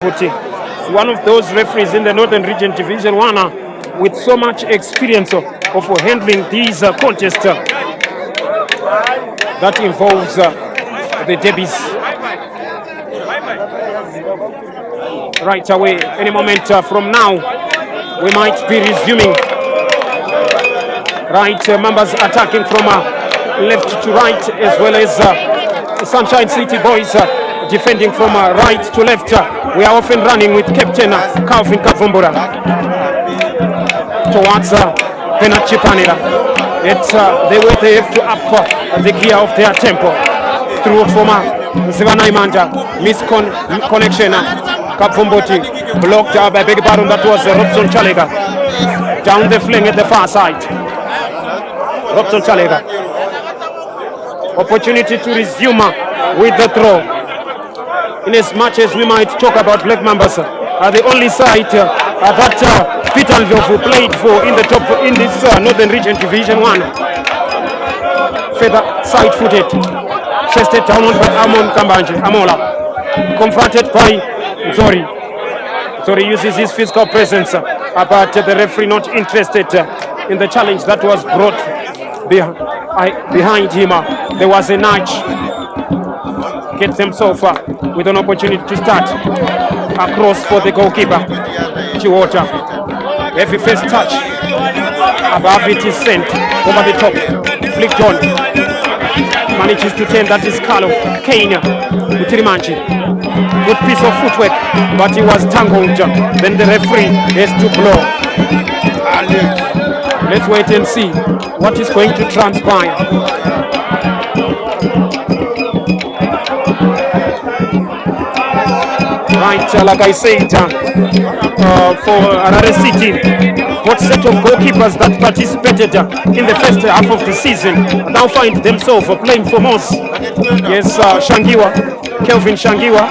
One of those referees in the Northern Region Division 1 with so much experience of handling these contests that involves the derbies. Right away, any moment from now, we might be resuming. Right, Mambas attacking from left to right, as well as Sunshine City boys defending from right to left. We are often running with Captain Calvin Kavumbura towards penalty panel. They have to up the gear of their tempo through former Zivanaimanda. Misconnection. Kavumboti blocked by beg pardon, that was Robson Chalega. Down the flank at the far side. Robson Chalega. Opportunity to resume with the throw. In as much as we might talk about Black Mambas, are the only side that Peter Ndlovu played for in the top in this Northern Region Division 1. Feather side-footed, chested down on by Amola, confronted by Zori uses his physical presence, but the referee not interested in the challenge that was brought behind him. There was a nudge. Gets himself with an opportunity to start across for the goalkeeper, Chiwota. Every first touch above it is sent over the top, flicked on. Manages to turn, that is Carlo Kenya Utirimanchi. Good piece of footwork, but he was tangled. Then the referee has to blow. Let's wait and see what is going to transpire. Right, like I said, for Harare City, what set of goalkeepers that participated in the first half of the season now find themselves playing for Moss. Yes, Kelvin Shangiwa,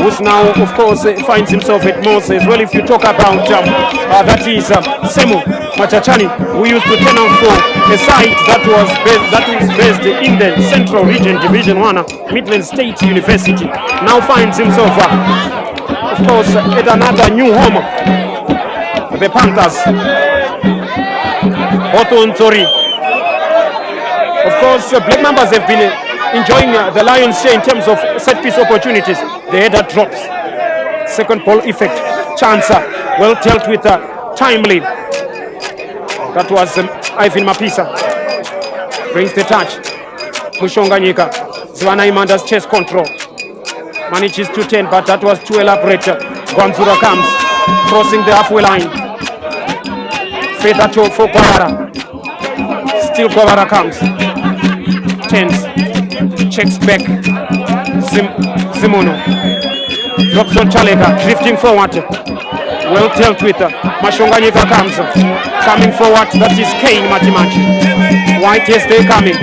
who's now, of course, finds himself at Moss as well. If you talk about that is Semu Machachani, who used to turn out for a side that was based in the Central Region Division 1, Midland State University, now finds himself of course, at another new home, the Panthers. Otontori. Of course, Black Mambas have been enjoying the lion's share in terms of set piece opportunities. The header drops. Second ball effect. Chance well dealt with timely. That was Ivan Mapisa. Brings the touch. Mushonganyika. Zwanaimanda's chest control. Manages to turn, but that was too elaborate. Gwanzura comes, crossing the halfway line. Further to for Kwara. Still Kwara comes. Turns, checks back. Zimono. Drops on Chalega, drifting forward. Well dealt with. Mashonganyika comes. Coming forward, that is Kane Matimanchi. White, yes, they're coming.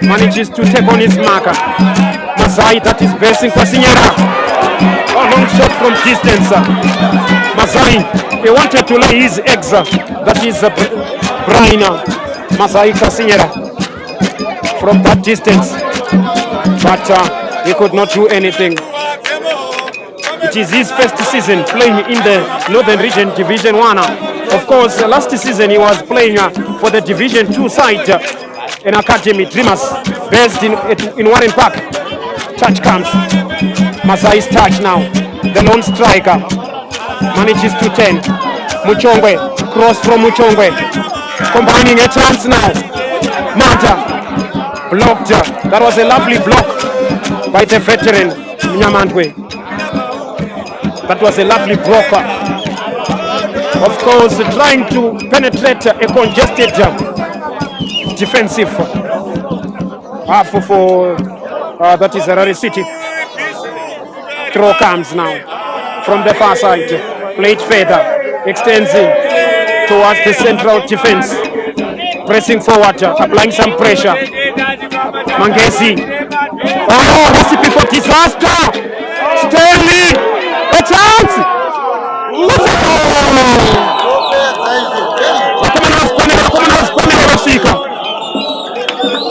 Manages to take on his marker. Mazai, that is pressing Kasinyera. A long shot from distance. Mazai, he wanted to lay his eggs. That is Brian Mazai Kasinyera from that distance. But he could not do anything. It is his first season playing in the Northern Region Division 1. Of course, last season he was playing for the Division 2 side, an academy, Dreamers, based in Warren Park. Touch comes. Masai's touch now. The lone striker manages to turn. Muchongwe, cross from Muchongwe. Combining a chance now. Manta blocked. That was a lovely block by the veteran Nyamandwe. That was a lovely blocker. Of course, trying to penetrate a congested defensive half for that is Harare City. Throw comes now from the far side. Played further, extends in towards the central defense. Pressing forward, applying some pressure. Mangesi. Oh, recipe for disaster! Stanley! A chance!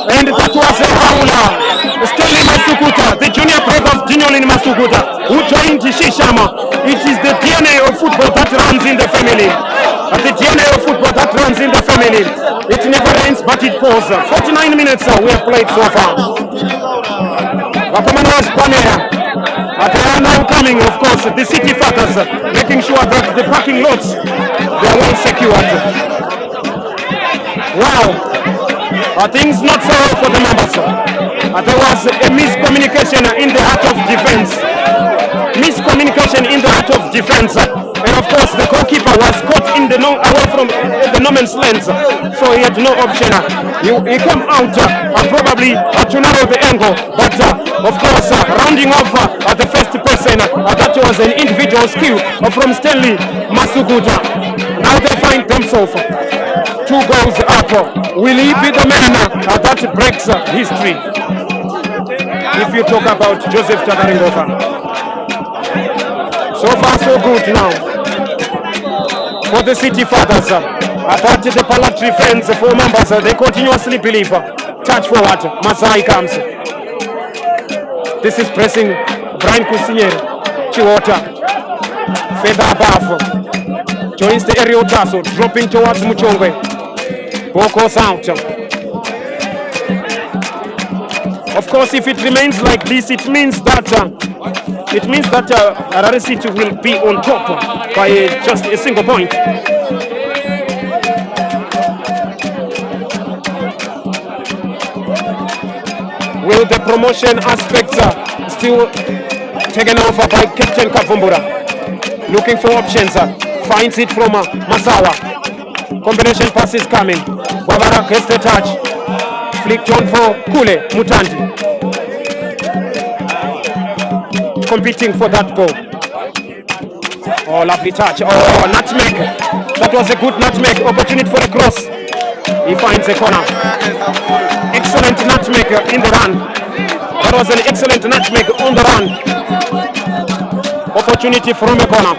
And that was a howler. Stanley Masukuta, the junior brother of Dinolin Masukuta, who joined Shishama. It is football that runs in the family. The DNA of football that runs in the family. It never ends, but it goes. 49 minutes we have played so far. They are now coming, of course, the city fathers, making sure that the parking lots, they are well secured. Wow, things not so well for the Mambas. There was a miscommunication in the art of defense. Miscommunication in the art of defense. And of course, the goalkeeper was caught in the away from the no man's land, so he had no option. He came out probably to narrow the angle, but of course, rounding off the first person, that was an individual skill from Stanley Masuguta. Now they find themselves 2 goals up. Will he be the man that breaks history? If you talk about Joseph Takaringova. So far so good now for the city fathers. But the palatory fans for Mambas, they continuously believe. Touch forward, Masai comes. This is pressing Brian Kusinyeri. Chiwota, further above, joins the aerial tussle, dropping towards Muchongwe. Ball goes out. Of course, if it remains like this, it means that Harare City will be on top by just a single point. Will the promotion aspects still taken over by Captain Kavumbura? Looking for options, finds it from Masawa. Combination pass is coming. Wabara gets the touch. Flicked on for Kule Mutandi. Competing for that goal. Oh, lovely touch. Oh, nutmeg. That was a good nutmeg. Opportunity for a cross. He finds a corner. Excellent nutmeg in the run. That was an excellent nutmeg on the run. Opportunity from a corner.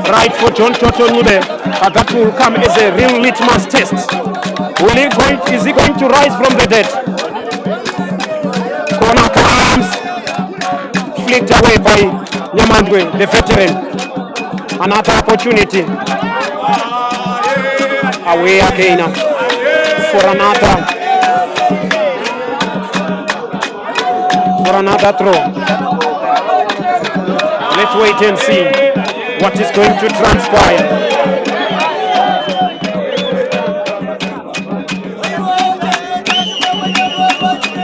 Right for John Toto Nube. That will come as a real litmus test. Is he going to rise from the dead? Corner comes. Flicked away by Nyamandwe, the veteran. Another opportunity. Away again for another throw. Let's wait and see what is going to transpire.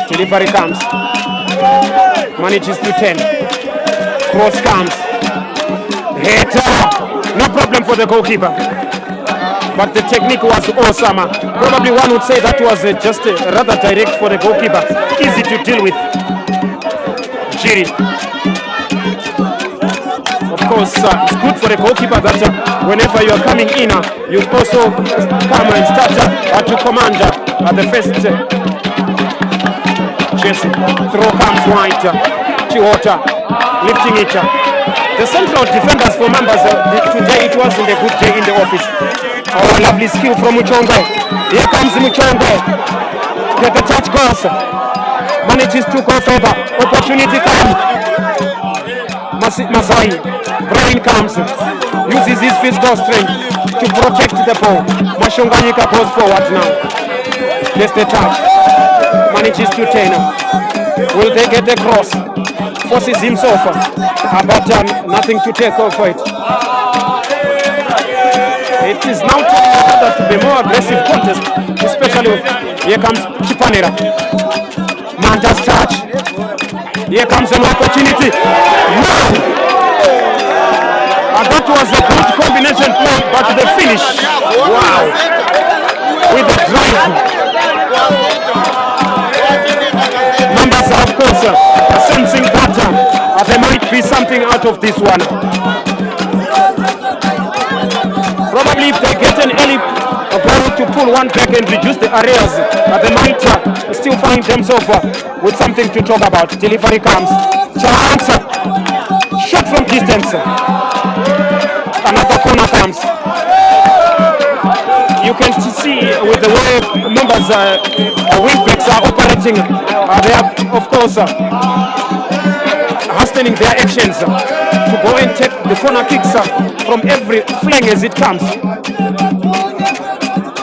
Delivery comes. Manages to 10. Cross comes. Header. No problem for the goalkeeper. But the technique was awesome. Probably one would say that was just rather direct for the goalkeeper. Easy to deal with. Jiri. Of course, it's good for the goalkeeper that whenever you are coming in, you also come and start to command the first. Jesse. Throw comes wide. Chiwota lifting it. The central defenders for Mambas, today it wasn't a good day in the office. Oh, lovely skill from Muchongwe. Here comes Muchongwe. Get the touch goes. Manages to go further. Opportunity comes. Masai. Brian comes. Uses his physical strength to protect the ball. Mashonganyika goes forward now. Gets the touch. Manages to 10. Will they get the cross? Forces himself. But nothing to take off it. It is now to be more aggressive contest, especially here comes Chipanera. Manta's touch. Here comes an opportunity. Wow! That was a good combination play, but the finish. Wow! With the drive. Mambas, of course, sensing that there might be something out of this one. Probably if they get an early goal to pull one back and reduce the areas, they might still find themselves with something to talk about. Delivery comes. Chance. Shot from distance. Another corner comes. You can see with the way Mambas wing backs are operating, they are, of course, has understanding their actions to go and take the corner kicks from every flank as it comes.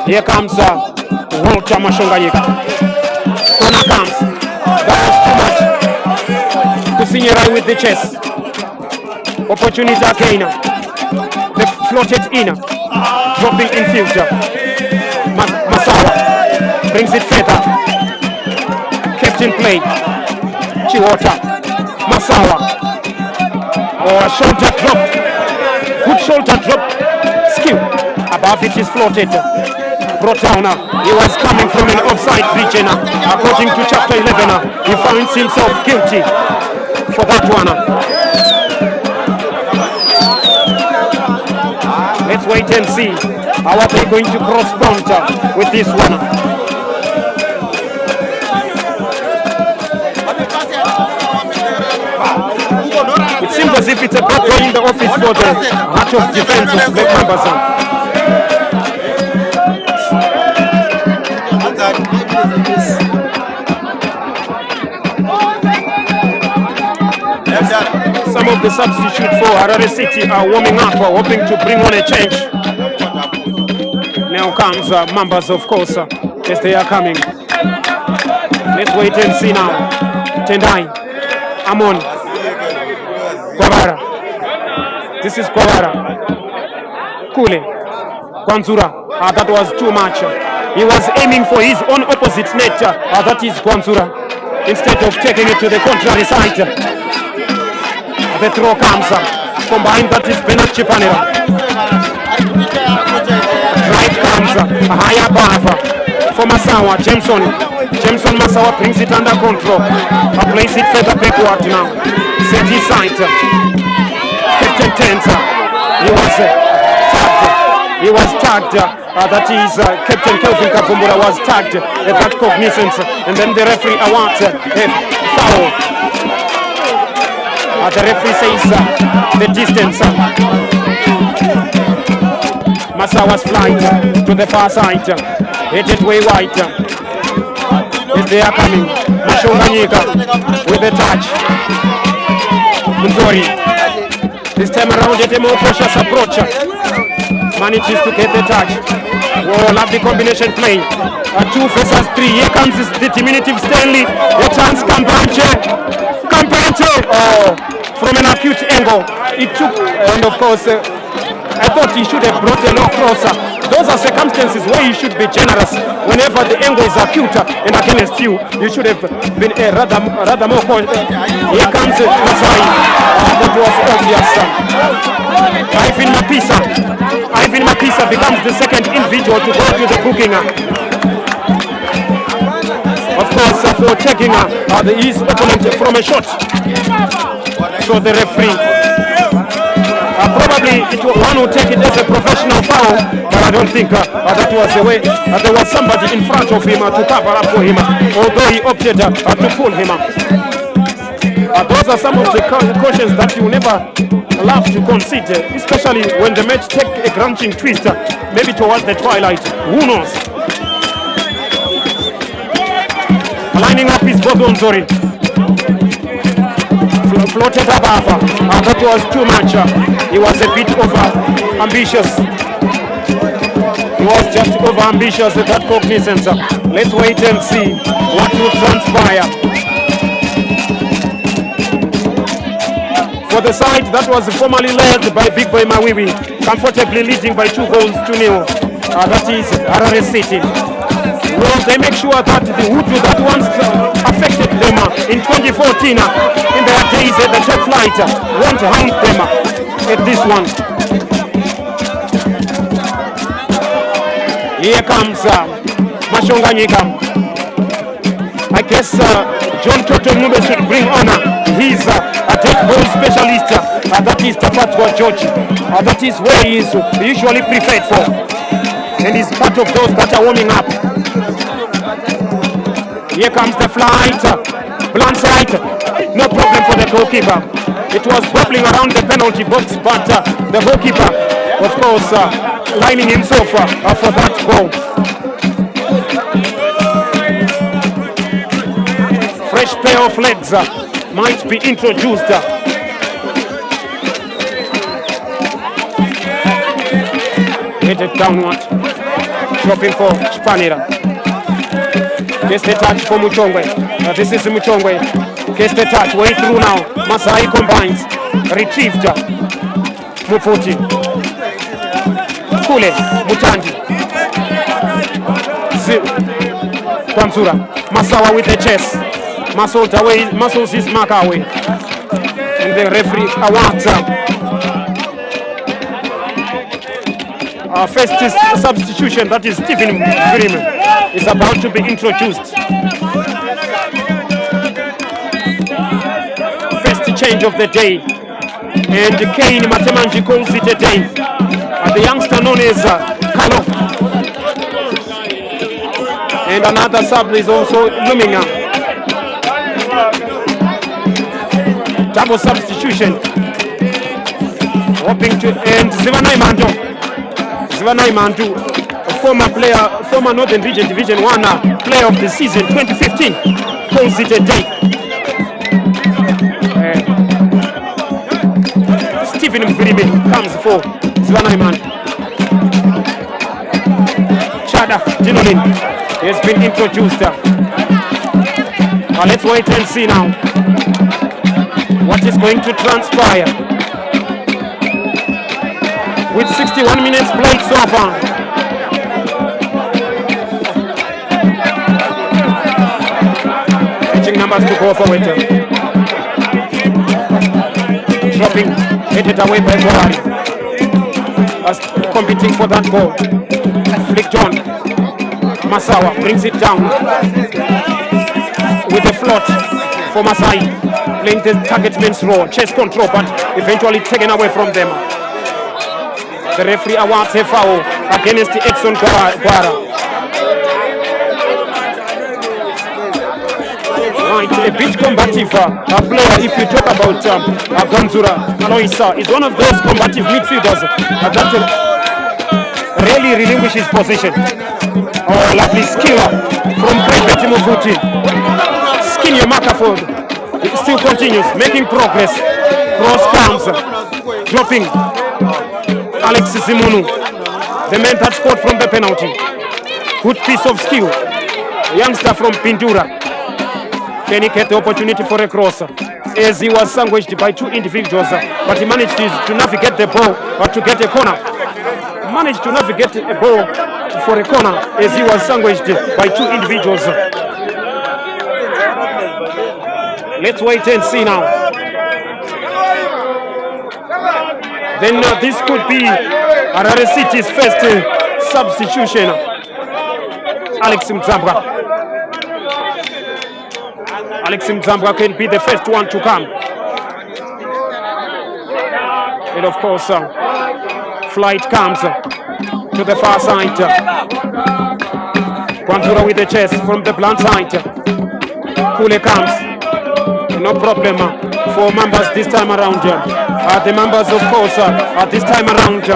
Here comes Walter Mashonganyika. Corner comes. That was too much. Kusinyera with the chest. Opportunity again. They floated in. Dropping in future. Masawa brings it further. Kept in play. Chiwota. Masawa. Shoulder drop. Good shoulder drop. Skill. Above it is floated. Brought down. He was coming from an offside region. According to chapter 11, he finds himself guilty for that one. Let's wait and see how are they going to correspond with this one. It seems as if it's a battle in the office for the heart of defense of Black Mambas. Some of the substitutes for Harare City are warming up, hoping to bring on a change. Now comes Mambas, of course, as they are coming. Let's wait and see now. Tendai, Amon, Kwabara. This is Kwabara. Kule, Kwanzura. That was too much. He was aiming for his own opposite net. That is Kwanzura. Instead of taking it to the contrary side. The throw comes combined, that is Bernard Chipanera. Right comes higher above for Masawa. Jameson Masawa brings it under control. Plays it further backward now. Set his sight. Captain Tensa. He was tagged. That is Captain Kelvin Kavumbura was tagged at that cognizance. And then the referee awards a foul. The referee says the distance. Masawa's flight to the far side. Headed way wide. As they are coming. Mashonganyika with the touch. Munzori. This time around at a more cautious approach. Manages to get the touch. Oh, lovely combination play. 2 versus 3. Here comes the diminutive Stanley. The chance Kampanche. Oh, from an acute angle. It took, and of course, I thought he should have brought a lot closer. Those are circumstances where you should be generous. Whenever the angle is acute and against you, you should have been rather more cautious. Here comes Masai. That was obvious. Ivan Mapisa becomes the second individual to go to the booking. Of course, for taking his opponent from a shot. So the referee, probably one will take it as a professional foul, but I don't think that was the way. There was somebody in front of him to cover up for him, although he opted to pull him up. Those are some of the cautions that you never love to consider, especially when the match takes a crunching twist, maybe towards the twilight. Who knows? Lining up his Bodonzori. Floated above. That was too much. He was a bit over ambitious. He was just over ambitious at that cognizance. Let's wait and see what will transpire. For the side that was formerly led by Big Boy Mawiwi, comfortably leading by 2-0. That is Harare City. Well, they make sure that the Hutu that once affected them in 2014 in their days at the top flight won't haunt them at this one. Here comes Mashonganyika. I guess John Toto Mube should bring honor. He's a dead ball specialist. That is Tafatwa George. That is where he is usually preferred for. And he's part of those that are warming up. Here comes the flight. Blunt side. No problem for the goalkeeper. It was wobbling around the penalty box, but the goalkeeper, of course, lining himself for that goal. Fresh pair of legs might be introduced Headed downward. Dropping for Spanera. Gets the touch for Muchongwe. This is Muchongwe. Gets the touch. Way through now. Masai combines. Retrieved. Mufuti. Kule. Mutandi. Kwanzura. Masawa with the chest. Muscles away. Muscles his mark away. And the referee awards. Our first substitution, that is Stephen Grimm, is about to be introduced. First change of the day. And Kane Matemanji calls it a day. The youngster known as Kalo. And another sub is also looming up. Double substitution. Hoping to end Zivanai Mando. Zivanai Mando, a former player, former Northern Region Division 1 player of the season 2015, calls it a day. Stephen Mviribe comes for Zivanai Mando. Chada Dinolin has been introduced. Let's wait and see now what is going to transpire. With 61 minutes played so far. Pitching numbers to go forward. Dropping, headed away by Harare. As competing for that ball. Flick John. Masawa brings it down. With a float for Masai. Playing the target man's role. Chest control, but eventually taken away from them. The referee awards a foul against Edson Guara. Right, a bit combative player. If you talk about Gonzura Aloisa, is one of those combative midfielders that rarely relinquishes possession. Oh, lovely skill from Great Mufuti. Skinny Makaford still continues, making progress. Cross comes, dropping. Alex Simonu, the man that scored from the penalty. Good piece of skill. A youngster from Pindura. Can he get the opportunity for a cross? As he was sandwiched by two individuals, but he managed to navigate the ball to get a corner. Managed to navigate a ball for a corner as he was sandwiched by two individuals. Let's wait and see now. Then this could be Harare City's first substitution. Alex Mzambwa. Alex Mzambwa can be the first one to come. And of course, flight comes to the far side. Kwanzura with the chest from the blunt side. Kule comes. No problem for Mambas this time around. The Mambas, of course, this time around,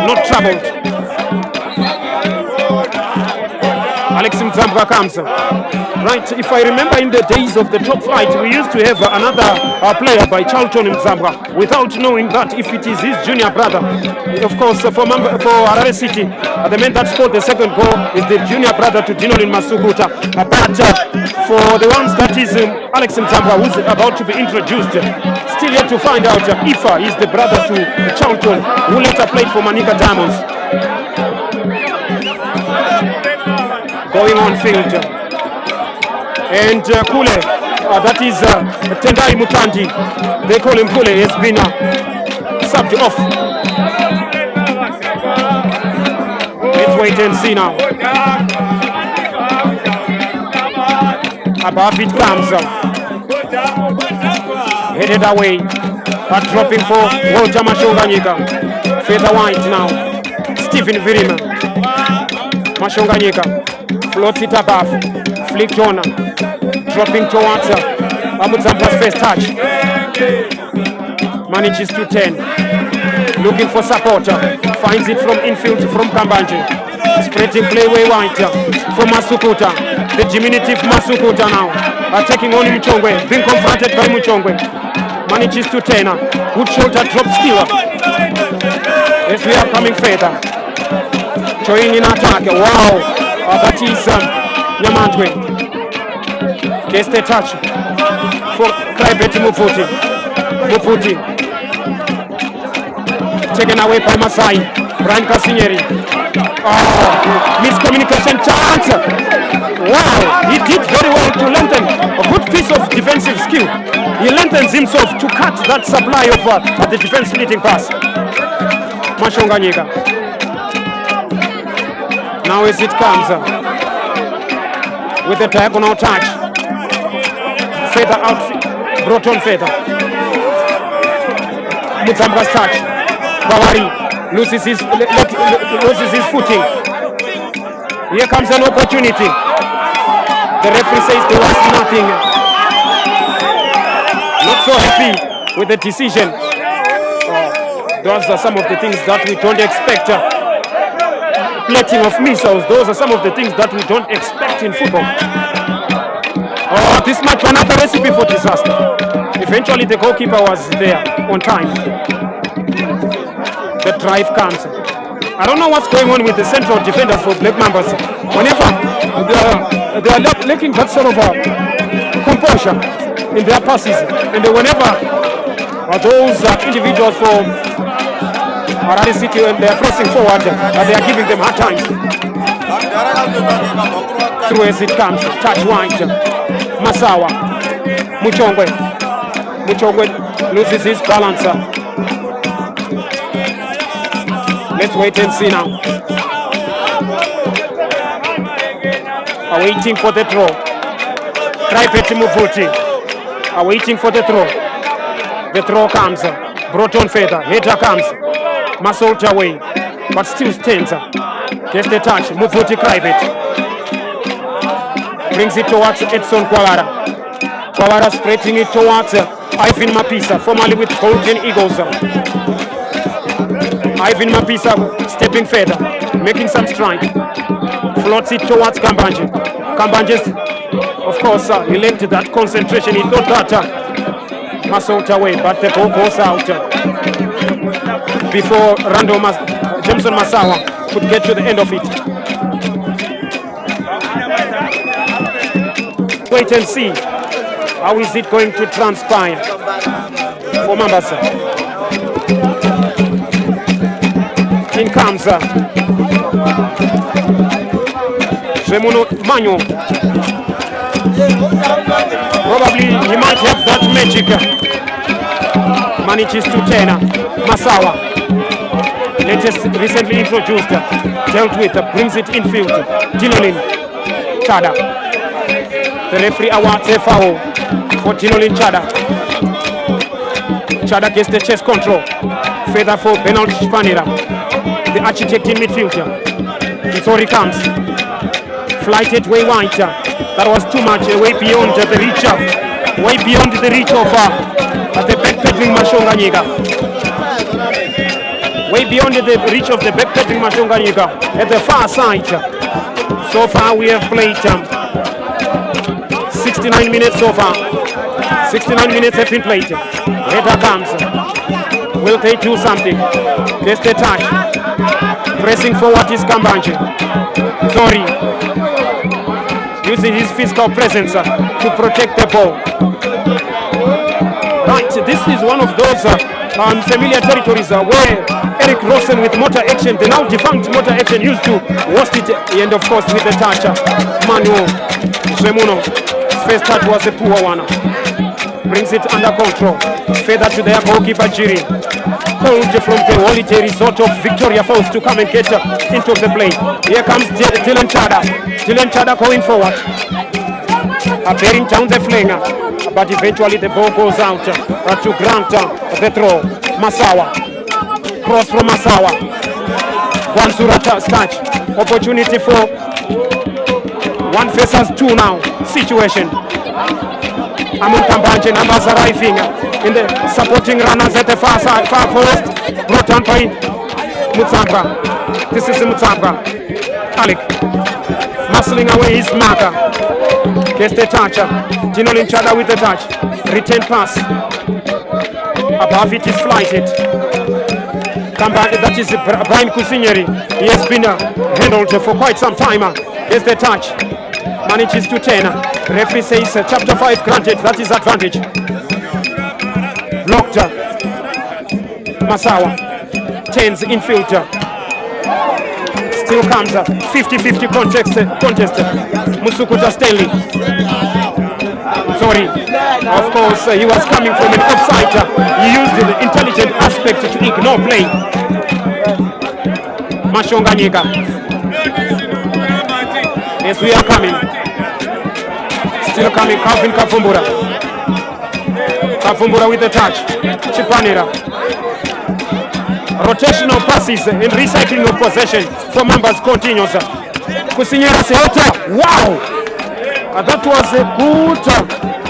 not troubled. Alex Mzambwa comes. Right, if I remember in the days of the top flight, we used to have another player by Charlton Mzambwa, without knowing that if it is his junior brother. Of course, for Harare City, the man that scored the second goal is the junior brother to Dinolin Masukuta. But for the ones that is Alex Mzambwa, who's about to be introduced, still yet to find out if he's the brother to Charlton, who later played for Manika Diamonds. Going on field. And Kule, that is Tendai Mutandi, they call him Kule, has been subbed off. Let's wait and see now. Above it comes, headed away, dropping for Walter Mashonganyika. Feather white now, Stephen Virima. Mashonganyika floats it above, Flick Jonah. Dropping towards Mzambwa's first touch. Manages to turn. Looking for support. Finds it from infield from Kambanje. Spreading play way wide for Masukuta. The diminutive Masukuta now. Taking on Muchongwe. Being confronted by Muchongwe. Manages to turn. Good shoulder drop skill. Yes, we are coming further. Joining in attack. Wow. That is Nyamantwe. Gets the touch for Kraibeti Mufuti. Taken away by Masai. Brian Kasinyeri. Miscommunication chance. Wow, he did very well to lengthen a good piece of defensive skill. He lengthens himself to cut that supply of the defense splitting pass. Mashonganyika. Now as it comes with a diagonal touch. Feather out, brought on Feather. Mutamba's touch. Bawari loses his footing. Here comes an opportunity. The referee says there was nothing. Not so happy with the decision. Those are some of the things that we don't expect. Plating of missiles, those are some of the things that we don't expect in football. This might be another recipe for disaster. Eventually the goalkeeper was there on time. The drive comes. I don't know what's going on with the central defenders for Black Mambas. Whenever they are lacking that sort of composure in their passes, and whenever those individuals from Harare City, when they are pressing forward, they are giving them hard times. Through as it comes, touch white, Masawa, Muchongwe loses his balance. Let's wait and see now. Awaiting for the throw. Kraibeti Mufuti. Awaiting for the throw. The throw comes. Brought on Feather. Header comes. Muscled away. But still stands. Gets the touch. Mufuti Kraibeti. Brings it towards Edson Kwawara. Kwawara spreading it towards Ivan Mapisa, formerly with Golden Eagles. Ivan Mapisa stepping further, making some strike. Floats it towards Kambanje. Kambanje, of course, he left that concentration. He thought that muscled away, but the ball goes out before Jameson Masawa could get to the end of it. Wait and see. How is it going to transpire for Mambas? In comes Remuno Manu. Probably he might have that magic. Manages to turn. Masawa, latest recently introduced, dealt with, brings it infield. Dinolin Chada. The referee awards a foul for Dinolin Chada. Chada gets the chest control. Feather for Benald Spanira, the architect in midfield. Hisori comes. Flighted way wide. That was too much, way beyond the reach of the backpedaling Mashonganyika. Way beyond the reach of the backpedaling Mashonganyika at the far side. So far we have played 69 minutes so far. 69 minutes have been played. Header comes. Will they do something? There's the touch. Pressing forward is Kambanje. Sorry. Using his physical presence to protect the ball. Right, this is one of those unfamiliar territories where Eric Rosen with motor action, the now defunct motor action, used to host it, and of course with the touch, Manu Remuno. His first touch was a poor one. Brings it under control. Feather to their goalkeeper Jiri. Called from the holiday resort of Victoria Falls to come and get into the play. Here comes Dylan Chada. Dylan Chada going forward. Bearing down the flanger. But eventually the ball goes out to grant the throw. Masawa. Cross from Masawa. Wansura touch. Opportunity for 1 versus 2 now situation. Amun Kambanje, numbers arriving in the supporting runners at the far side, far forest, brought on by Mutsamba. This is Mutsamba. Alec, muscling away his marker. Gets the touch. Dinolin Chada with the touch. Return pass. Above it is flighted. That is Brian Kusinyeri. He has been handled for quite some time. Here's the touch. Manages to 10. Referee says chapter 5 granted. That is advantage. Blocked. Masawa. 10's infield. Still comes 50-50 contest. Musukuta Stanley. Sorry. Of course, he was coming from an offside. He used the intelligent aspect to ignore play. Mashonganyika. Yes, we are coming. Still coming, Calvin Kafumbura. Kafumbura with the touch. Chipanera. Rotational passes and recycling of possession for Mambas continues. Kusinyera Seota. Wow! That was a good,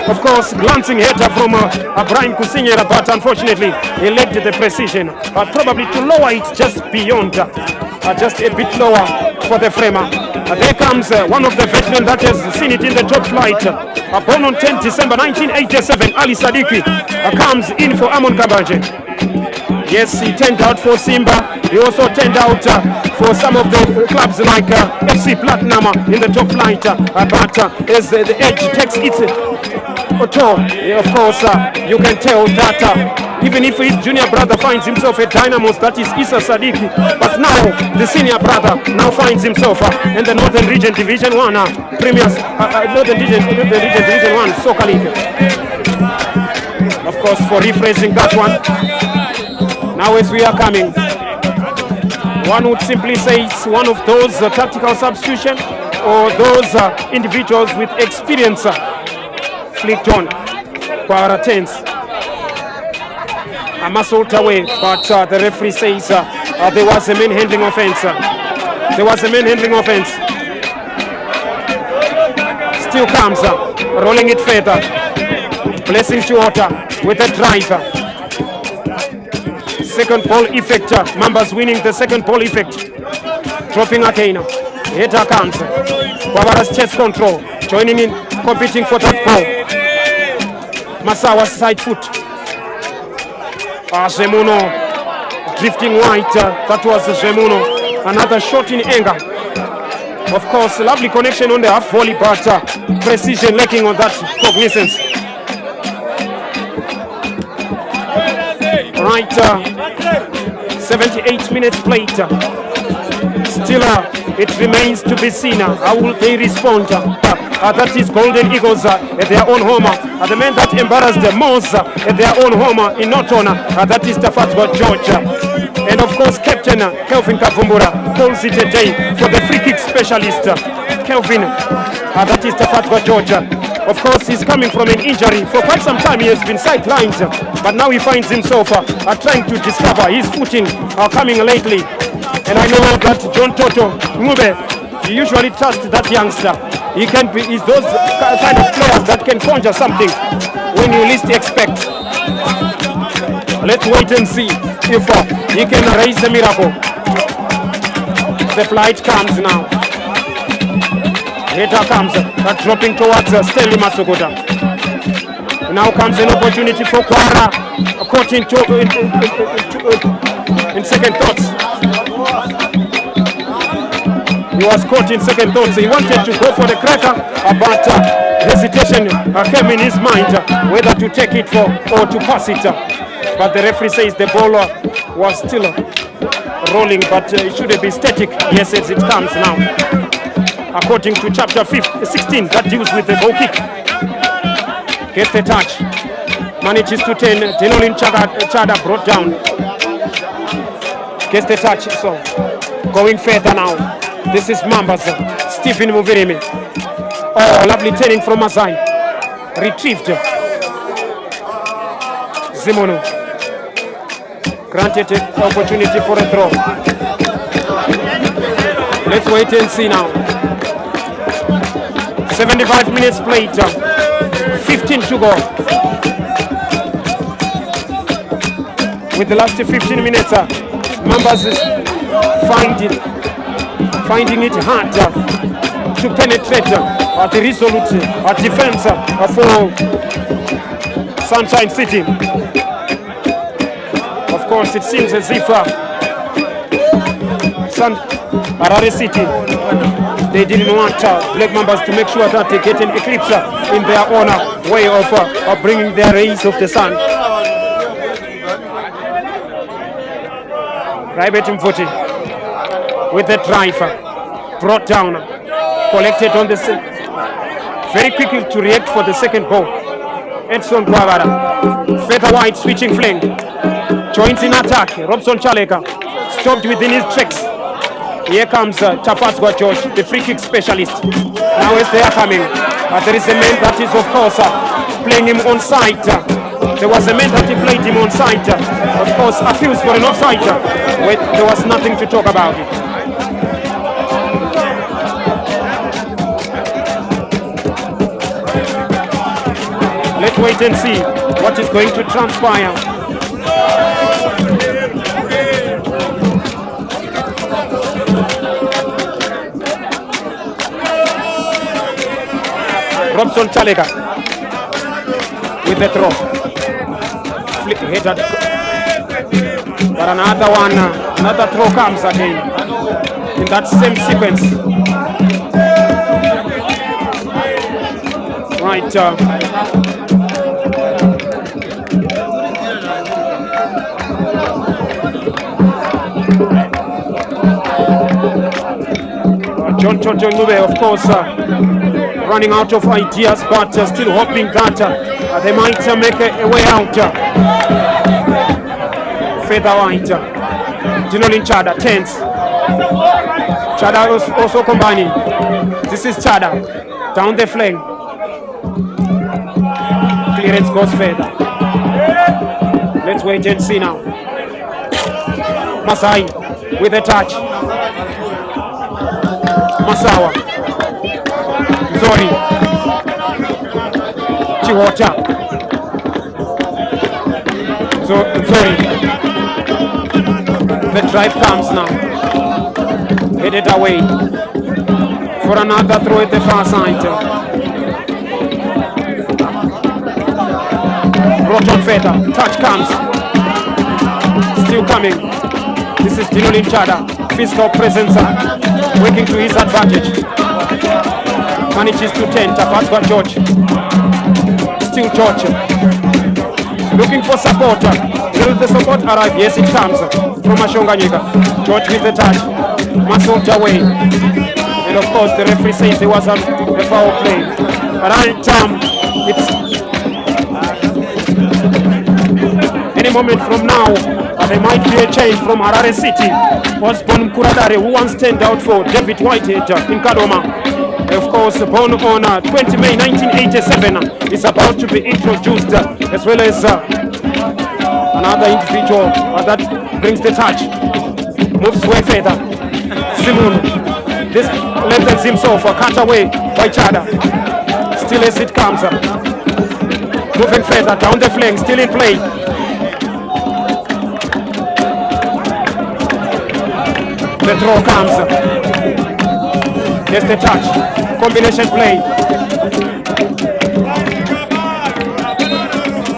of course, glancing header from Brian Kusinyera, but unfortunately he lacked the precision. But probably to lower it just beyond, just a bit lower for the framer. There comes one of the veterans that has seen it in the top flight. Born on 10 December 1987, Ali Sadiki comes in for Amon Kabaje. Yes, he turned out for Simba. He also turned out for some of the clubs like FC Platinum in the top flight. But as the edge takes its toll, of course, you can tell that even if his junior brother finds himself at Dynamos, that is Issa Sadiki. But now the senior brother now finds himself in the Northern Region Division 1 Northern Region Division 1 Soccer League. Of course, for rephrasing that one. Now as we are coming, one would simply say it's one of those tactical substitution or those individuals with experience flicked on Kwara Tens. A muscled away, but the referee says there was a manhandling offense. There was a manhandling offense. Still comes, rolling it further. Blessing Chiota with a driver. Second ball effect. Mambas winning the second ball effect. Dropping again. Header comes. Kwabara's chest control. Joining in, competing for that ball. Masawa's side foot. Zemuno drifting wide. That was Zemuno. Another shot in anger. Of course, lovely connection on the half volley, but precision lacking on that cognizance. Right, 78 minutes played. Still, it remains to be seen. How will they respond? That is Golden Eagles at their own home. The man that embarrassed the most at their own home in Norton. That is the Fatwa George. And of course, Captain Kelvin Kavumbura calls it a day for the free kick specialist. Kelvin, that is the Fatwa George. Of course, he's coming from an injury. For quite some time, he has been sidelined. But now he finds himself trying to discover his footing coming lately. And I know that John Toto Ngube, he usually trusts that youngster. He can be, he's those kind of players that can conjure something when you least expect. Let's wait and see if he can raise the miracle. The flight comes now. Header comes, dropping towards Stanley Masukuta. Now comes an opportunity for Kwara, caught in second thoughts. He was caught in second thoughts. He wanted to go for the cracker, but hesitation came in his mind whether to take it or to pass it. But the referee says the ball was still rolling, but it should be static. Yes, as it comes now. According to chapter 16, that deals with the goal kick. Gets the touch. Manages to turn. Denolin Chada brought down. Gets the touch. So going further now. This is Mambas. Stephen Muvirimi. Oh, lovely turning from Masai. Retrieved. Zimono. Granted an opportunity for a throw. Let's wait and see now. 75 minutes played, 15 to go. With the last 15 minutes, Mambas is finding it hard to penetrate the resolute defense for Sunshine City. of course, it seems as if Harare City, they didn't want Black Mambas to make sure that they get an eclipse in their honor way of bringing their rays of the sun. Raibet Mfuti with the driver brought down, collected on the very quickly to react for the second ball. Edson Guavara, feather wide switching flank, joins in attack. Robson Chaleka stopped within his tracks. Here comes Tafatswa George, the free kick specialist. Now as they are coming, there is a man that is of course playing him on side. There was a man that he played him on side. Of course, appeals for an offside. There was nothing to talk about it. Let's wait and see what is going to transpire. Robson Chalega with the throw. Flick headed. But another throw comes again in that same sequence. Right. John Choncho Ngube, of course, running out of ideas, but still hoping that they might make a way out. Featherweight, Jinolin Chada, tense. Chada also combining. This is Chada, down the flank. Clearance goes feather. Let's wait and see now. Masai with a touch. Masawa, Zori, Chiwota, Zori. The drive comes now, headed away for another throw at the far side. Roton Feta, touch comes, still coming. This is Dino Linchada, physical presence working to his advantage. Manages to 10, Tafatswa George. Still George. Looking for support. Will the support arrive? Yes, it comes from Ashonganyika. George with the touch. Muscled away. And of course, the referee says there was a foul play. Right, it's any moment from now, there might be a change from Harare City. Osborne Kuradare, who once turned out for David Whitehead in Kadoma. Of course, born on 20 May 1987, is about to be introduced, as well as another individual that brings the touch. Moves way further. Simon, this left himself, cut away by Chada. Still as it comes. Moving further, down the flank, still in play. The throw comes. There's the touch. Combination play.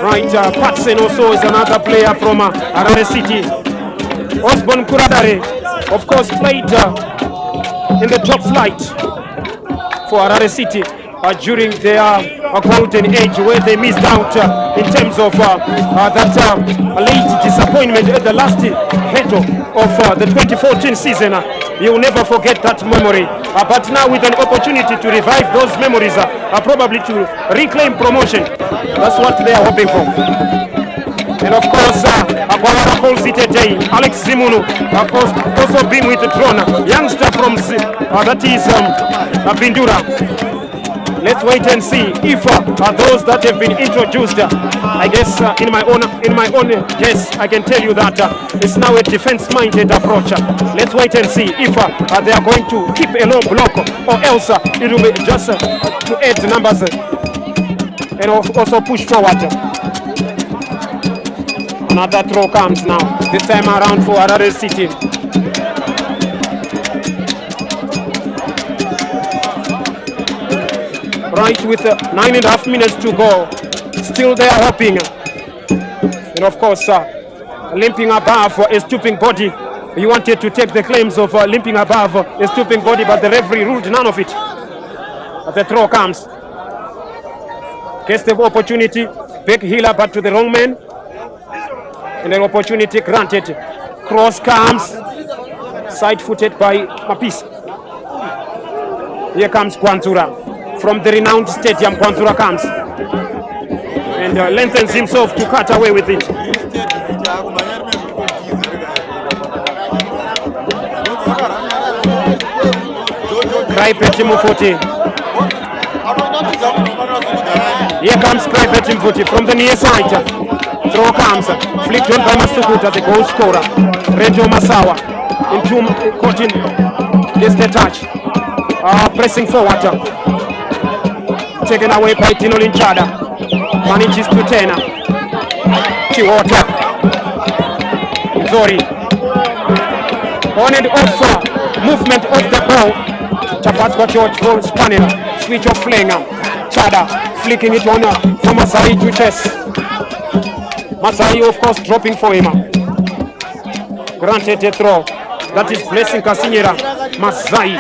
Right, Patsen also is another player from Harare City. Osborne Kuradare, of course, played in the top flight for Harare City during their golden age, where they missed out in terms of that late disappointment at the last hurdle of the 2014 season. You'll never forget that memory. But now with an opportunity to revive those memories, probably to reclaim promotion, that's what they are hoping for. And of course, Aguara calls it a day. Alex Zimunu, of course, also being withdrawn. Youngster from that is Bindura. Let's wait and see if those that have been introduced. I guess in my own guess, I can tell you that it's now a defense-minded approach. Let's wait and see if they are going to keep a low block, or else it will be just to add numbers and also push forward. Another throw comes now. This time around for Harare City. Right, with 9.5 minutes to go, still they are hoping. And of course, limping above a stooping body. He wanted to take the claims of limping above a stooping body, but the referee ruled none of it. The throw comes. Gets the opportunity. Big healer, but to the wrong man. And an opportunity granted. Cross comes. Side-footed by Mapis. Here comes Kwanzura. From the renowned stadium, Kwanzura comes. And lengthens himself to cut away with it. Kraipet Mufuti. Here comes Kraipet Mufuti from the near side. Throw comes. Flicked on by Masukuta, the goal scorer. Rejo Masawa. Into Cotton. Gets the touch. Pressing forward. Taken away by Tino Linchada. Manages to turn. Chiwota. Zori. On and off. Movement of the ball. Chapatswa George for spanning. Switch of flanger. Chada flicking it on for Masai to chest. Masai, of course, dropping for him. Granted a throw. That is Blessing Kasinyera. Masai.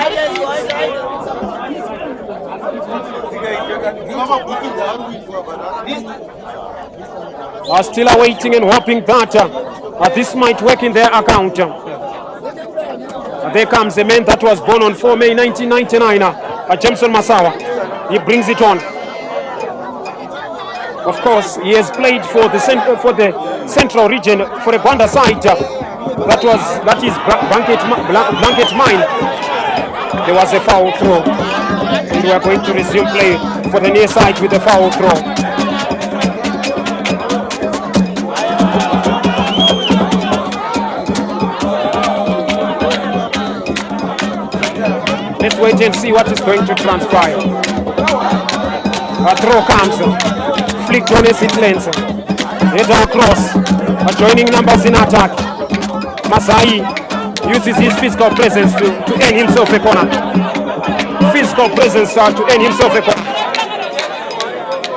Are still awaiting and hoping that this might work in their account. There comes the man that was born on 4 May 1999, Jameson Masawa. He brings it on. Of course, he has played for the central region for the Gwanda side. That is Blanket Mine. There was a foul throw. And we are going to resume play for the near side with the foul throw. Let's wait and see what is going to transpire. A throw comes. Flicked on as it lands. Header across. Joining numbers in attack. Masai uses his physical presence to earn himself a corner. Physical presence to earn himself a corner.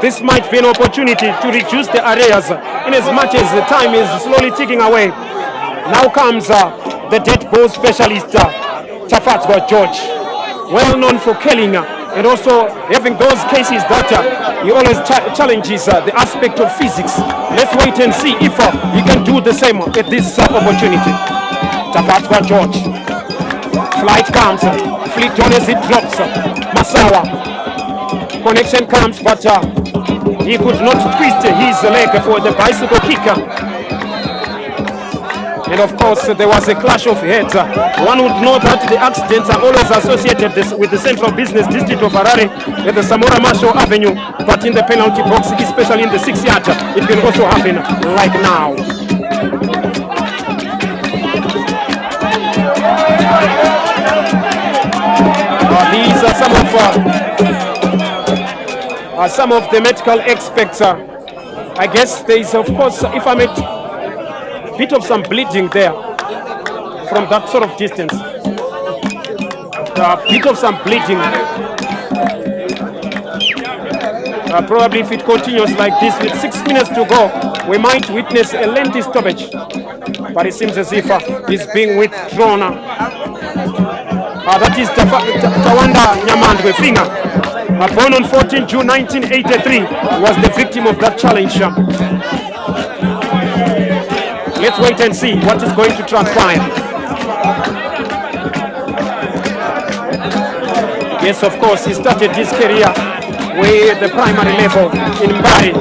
This might be an opportunity to reduce the areas in as much as the time is slowly ticking away. Now comes the dead ball specialist, Chafatswa George. Well known for killing and also having those cases that he always challenges the aspect of physics. Let's wait and see if he can do the same at this opportunity. Chafatswa George. Flight comes. Flicked on as it drops. Masawa. Connection comes, but he could not twist his leg for the bicycle kicker. And of course, there was a clash of heads. One would know that the accidents are always associated with the central business district of Harare at the Samora Marshall Avenue, but in the penalty box, especially in the 6-yard, it can also happen like now. These are some of the medical experts. I guess there is, of course, if I may, bit of some bleeding there from that sort of distance. A bit of some bleeding. Probably if it continues like this with 6 minutes to go, we might witness a lengthy stoppage. But it seems as if he's being withdrawn. That is Tawanda Nyamandwe Finger. Born on 14 June 1983, was the victim of that challenge. Let's wait and see what is going to transpire. Yes, of course, he started his career way at the primary level in Mbari.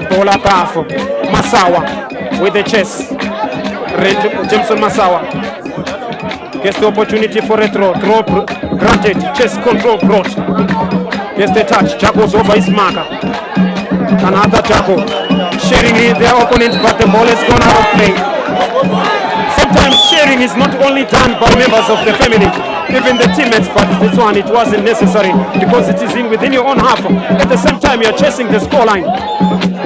Bola Kafo, Masawa with the chest. Jameson Masawa gets the opportunity for a throw. Throw granted, chest control brought. Gets the touch, Jaco's over his marker. Another Jaco sharing their opponent, but the ball has gone out of play. Sometimes sharing is not only done by members of the family, even the teammates, but this one it wasn't necessary because it is within your own half. At the same time, you're chasing the scoreline.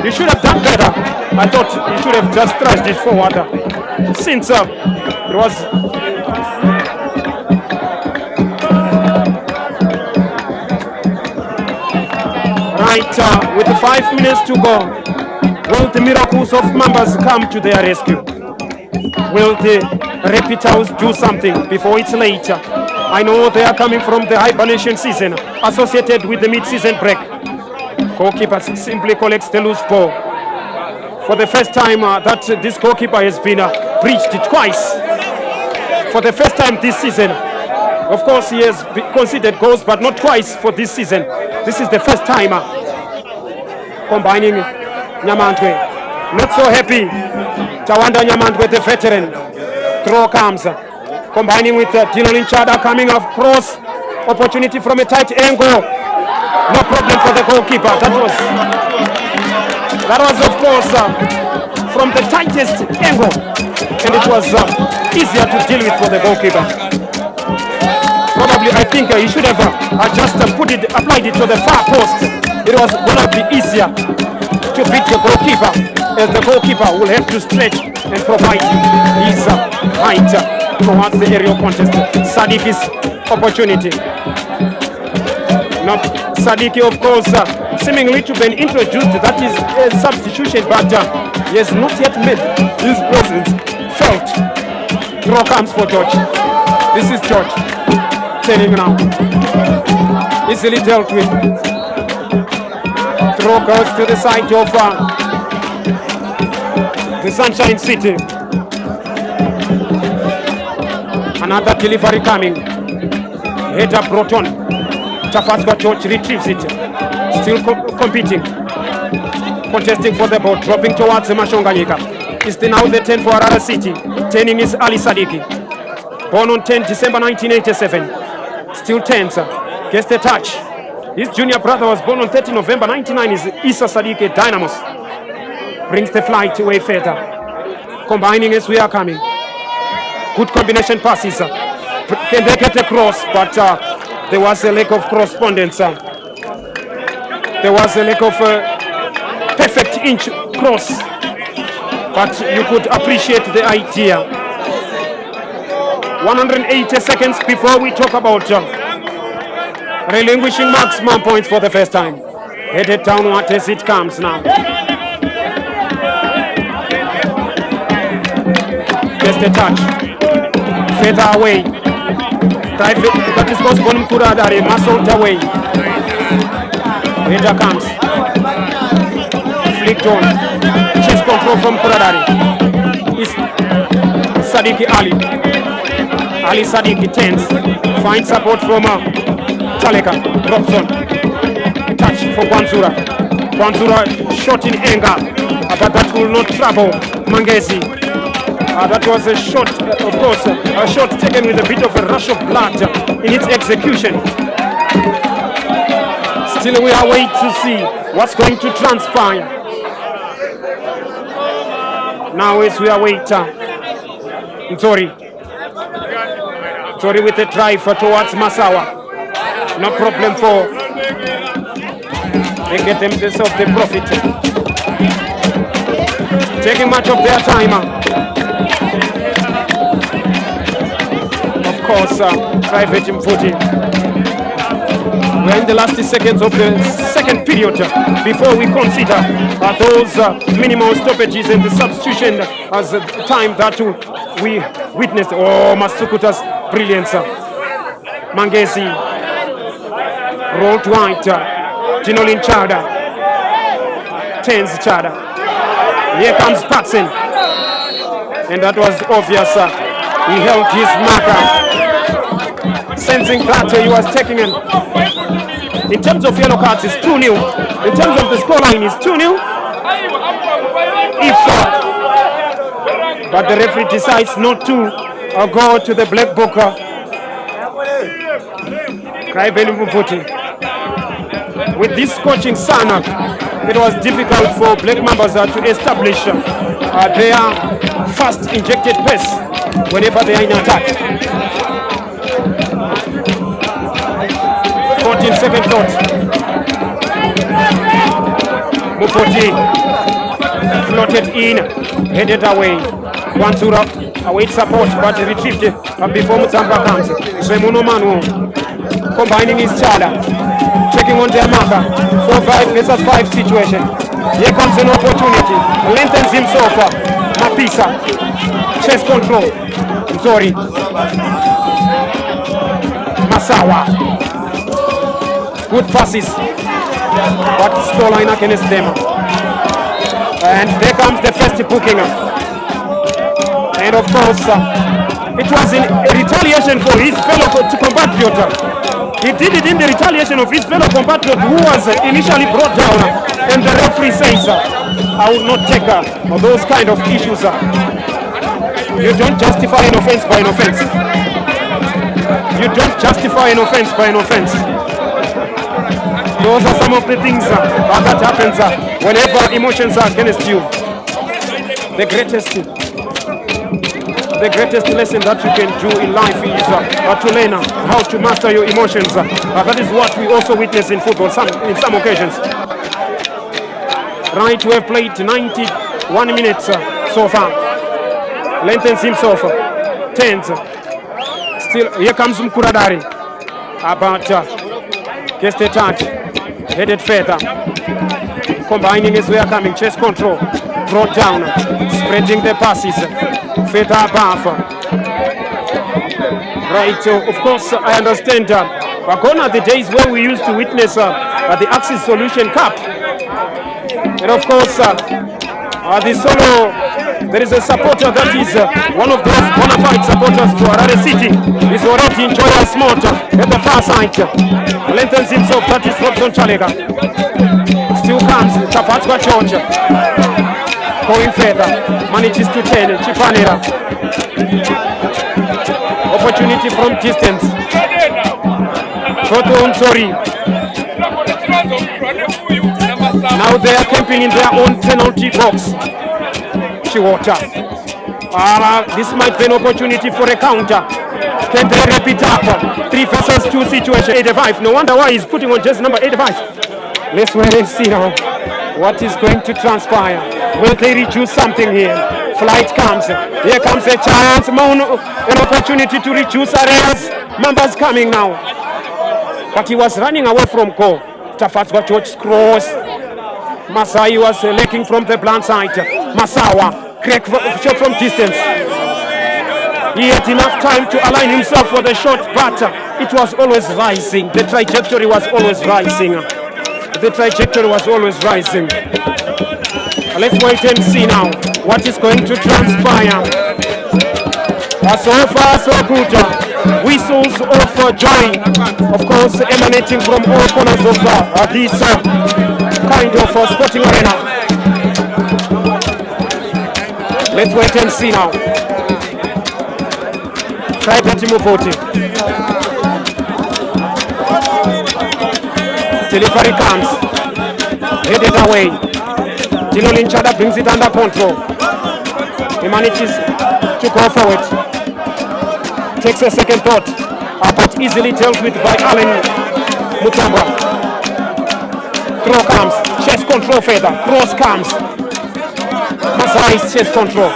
You should have done better. I thought you should have just thrashed it forward. Since it was right, with 5 minutes to go, will the miracles of Mambas come to their rescue? Will the Reptiles do something before it's late? I know they are coming from the hibernation season associated with the mid-season break. Goalkeeper simply collects the loose ball. For the first time that this goalkeeper has been breached twice. For the first time this season. Of course, he has conceded goals, but not twice for this season. This is the first time. Combining Nyamantwe. Not so happy. Tawanda Nyamantwe, the veteran. Throw comes. Combining with Dylan Chada coming across. Opportunity from a tight angle. No problem for the goalkeeper. That was of course from the tightest angle, and it was easier to deal with for the goalkeeper. Probably, I think he should have just applied it to the far post. It was going to be easier to beat the goalkeeper, as the goalkeeper will have to stretch and provide his height towards the aerial contest. Sadiki's opportunity. Now, Sadiki, of course, seemingly to be introduced, that is a substitution, but he has not yet made his presence felt. Throw comes for George. This is George. Turning now. Easily dealt with. Throw goes to the side of the Sunshine City. Another delivery coming. Header brought on. Tafatwa George retrieves it. Still competing. Contesting for the ball. Dropping towards Mashonganyika. It's now the 10 for Harare City. 10 is Ali Sadiki. Born on 10 December 1987. Still 10. Gets the touch. His junior brother was born on 30 November 99. Is Issa Sadiki Dynamos. Brings the flight away further. Combining as we are coming. Good combination passes. Can they get across? But there was a lack of correspondence. There was a lack of perfect inch cross. But you could appreciate the idea. 180 seconds before we talk about relinquishing maximum points for the first time. Headed downward as it comes now. Just a touch. Further away. That is possible in Harare. Muscled away. Header comes. Flicked on. Chest control from Harare. Is Sadiki Ali. Ali Sadiki tends. Finds support from Chaleka. Drops on. Touch for Kwanzura. Kwanzura shot in anger. But that will not trouble Mangezi. That was a shot, of course, a shot taken with a bit of a rush of blood in its execution. Still we are waiting to see what's going to transpire. Now as we are waiting, Ntori with a drive towards Masawa. No problem for they get themselves the profit. Taking much of their time. Of course, private footing. We're in the last seconds of the second period before we consider those minimal stoppages and the substitution as the time that we witnessed. Oh, Masukuta's brilliance. Mangezi rolled wide. Jinolin Chada turns Chada. Here comes Patson. And that was obvious. He held his marker, sensing that he was taking in. In terms of yellow cards, it's 2-0. In terms of the scoreline, it's 2-0. But the referee decides not to go to the black book. With this coaching sun, it was difficult for Black Mambas to establish their fast injected pace whenever they are in attack. 14-second thought. Mupoti floated in, headed away. Kwanzura awaits support but retrieved before Mutsamba comes. Semuno Manu combining his Chada. checking on their marker. 4-5 versus 5 situation. Here comes an opportunity. Lengthens himself up. Mapisa. Chest control. Sorry. Masawa. Good passes. But stolen against them. And there comes the first booking. And of course, it was in a retaliation for his fellow compatriot. He did it in the retaliation of his fellow compatriot who was initially brought down. And the referee says, I will not take those kind of issues. You don't justify an offense by an offense. You don't justify an offense by an offense. Those are some of the things that happens whenever emotions are against you. The greatest lesson that you can do in life is to learn how to master your emotions. That is what we also witness in football in some occasions. Right, we have played 91 minutes so far. Lengthens himself, turns. Still, here comes Mkuradari. About gets the touch, headed further. Combining as we are coming, chest control, brought down, spreading the passes, further above. Right, of course, I understand. We're gone are the days when we used to witness the Axis Solution Cup. And of course, the solo, there is a supporter that is one of those bona fide supporters to Harare City. He's already enjoying smart at the far side. Lengthens himself, that is Robson Chalega. Still comes, Tapatswa George. Going further, manages to turn, Chipanera. Opportunity from distance. Proton, sorry. Now they are camping in their own penalty box. Chiwota. This might be an opportunity for a counter. Can they wrap it up? 3 versus 2 situation. 85. No wonder why he's putting on just number 85. Let's wait and see now what is going to transpire. Will they reduce something here? Flight comes. Here comes a chance. An opportunity to reduce areas. Mambas coming now. But he was running away from goal. Tafatswa George cross. Masai was lacking from the blind side. Masawa, crack shot from distance. He had enough time to align himself for the shot, but it was always rising. The trajectory was always rising. The trajectory was always rising. Let's wait and see now what is going to transpire. So far, so good. Whistles of joy, of course, emanating from all corners of this kind of sporting arena. Let's wait and see now. Try Mupoti. Delivery comes. Headed away. Dino Linchada brings it under control. He manages to go forward. Takes a second thought, but easily dealt with by Allen Mutamba. Throw comes, chest control further, cross comes. Masai's chest control.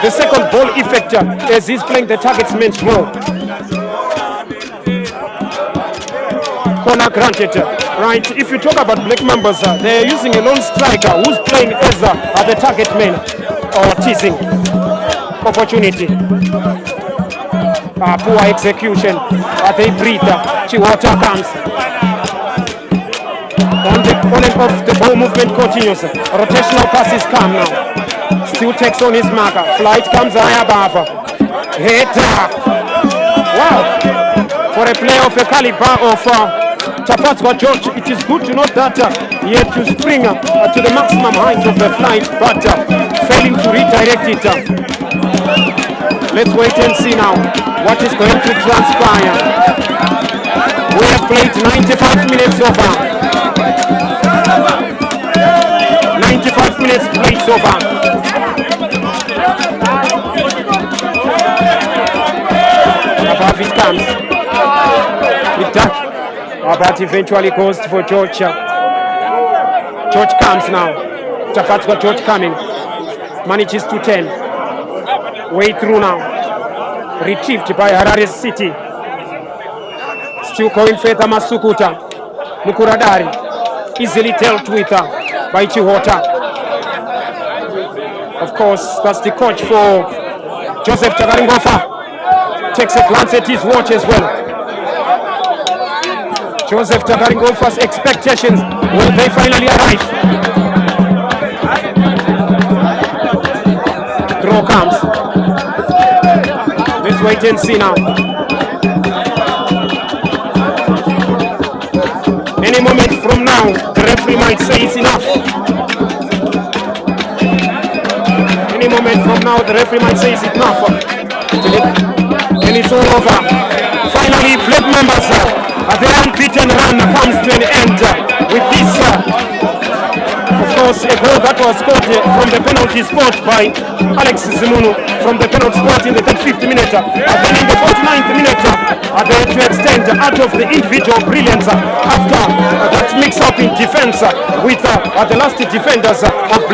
The second ball effect as he's playing the target's role. Corner granted. Right, if you talk about Black Mambas, they're using a lone striker who's playing as the target man or teasing. Opportunity. Poor execution. They breathe. Chiwata comes. On and off, the ball movement continues. Rotational passes come now. Still takes on his marker. Flight comes high above. Header. Wow. For a player of a caliber of Tapatswa George, it is good to note that he had to spring to the maximum height of the flight, but failing to redirect it. Let's wait and see now what is going to transpire. We have played 95 minutes so far. 95 minutes played so far. Above it comes. It duck. But eventually goes for George. George comes now. Tafatswa George coming. Manages to 10. Way through now. Retrieved by Harare City. Still going further, Masukuta. Mukuradari. Easily dealt with by Chihota. Of course, that's the coach for Joseph Chagaringofa. Takes a glance at his watch as well. Joseph Chagaringofa's expectations, will they finally arrive? Throw comes. Let's wait and see now. Any moment from now, the referee might say it's enough. Any moment from now, the referee might say it's enough. And it's all over. Finally, Black Mambas, the unbeaten run comes to an end with this, of course, a goal that was scored from the penalty spot by Alex Zimunu from the penalty spot in the 50th minute. Then in the 49th minute, they had to extend out of the individual brilliance after that mix-up in defense with the last defenders of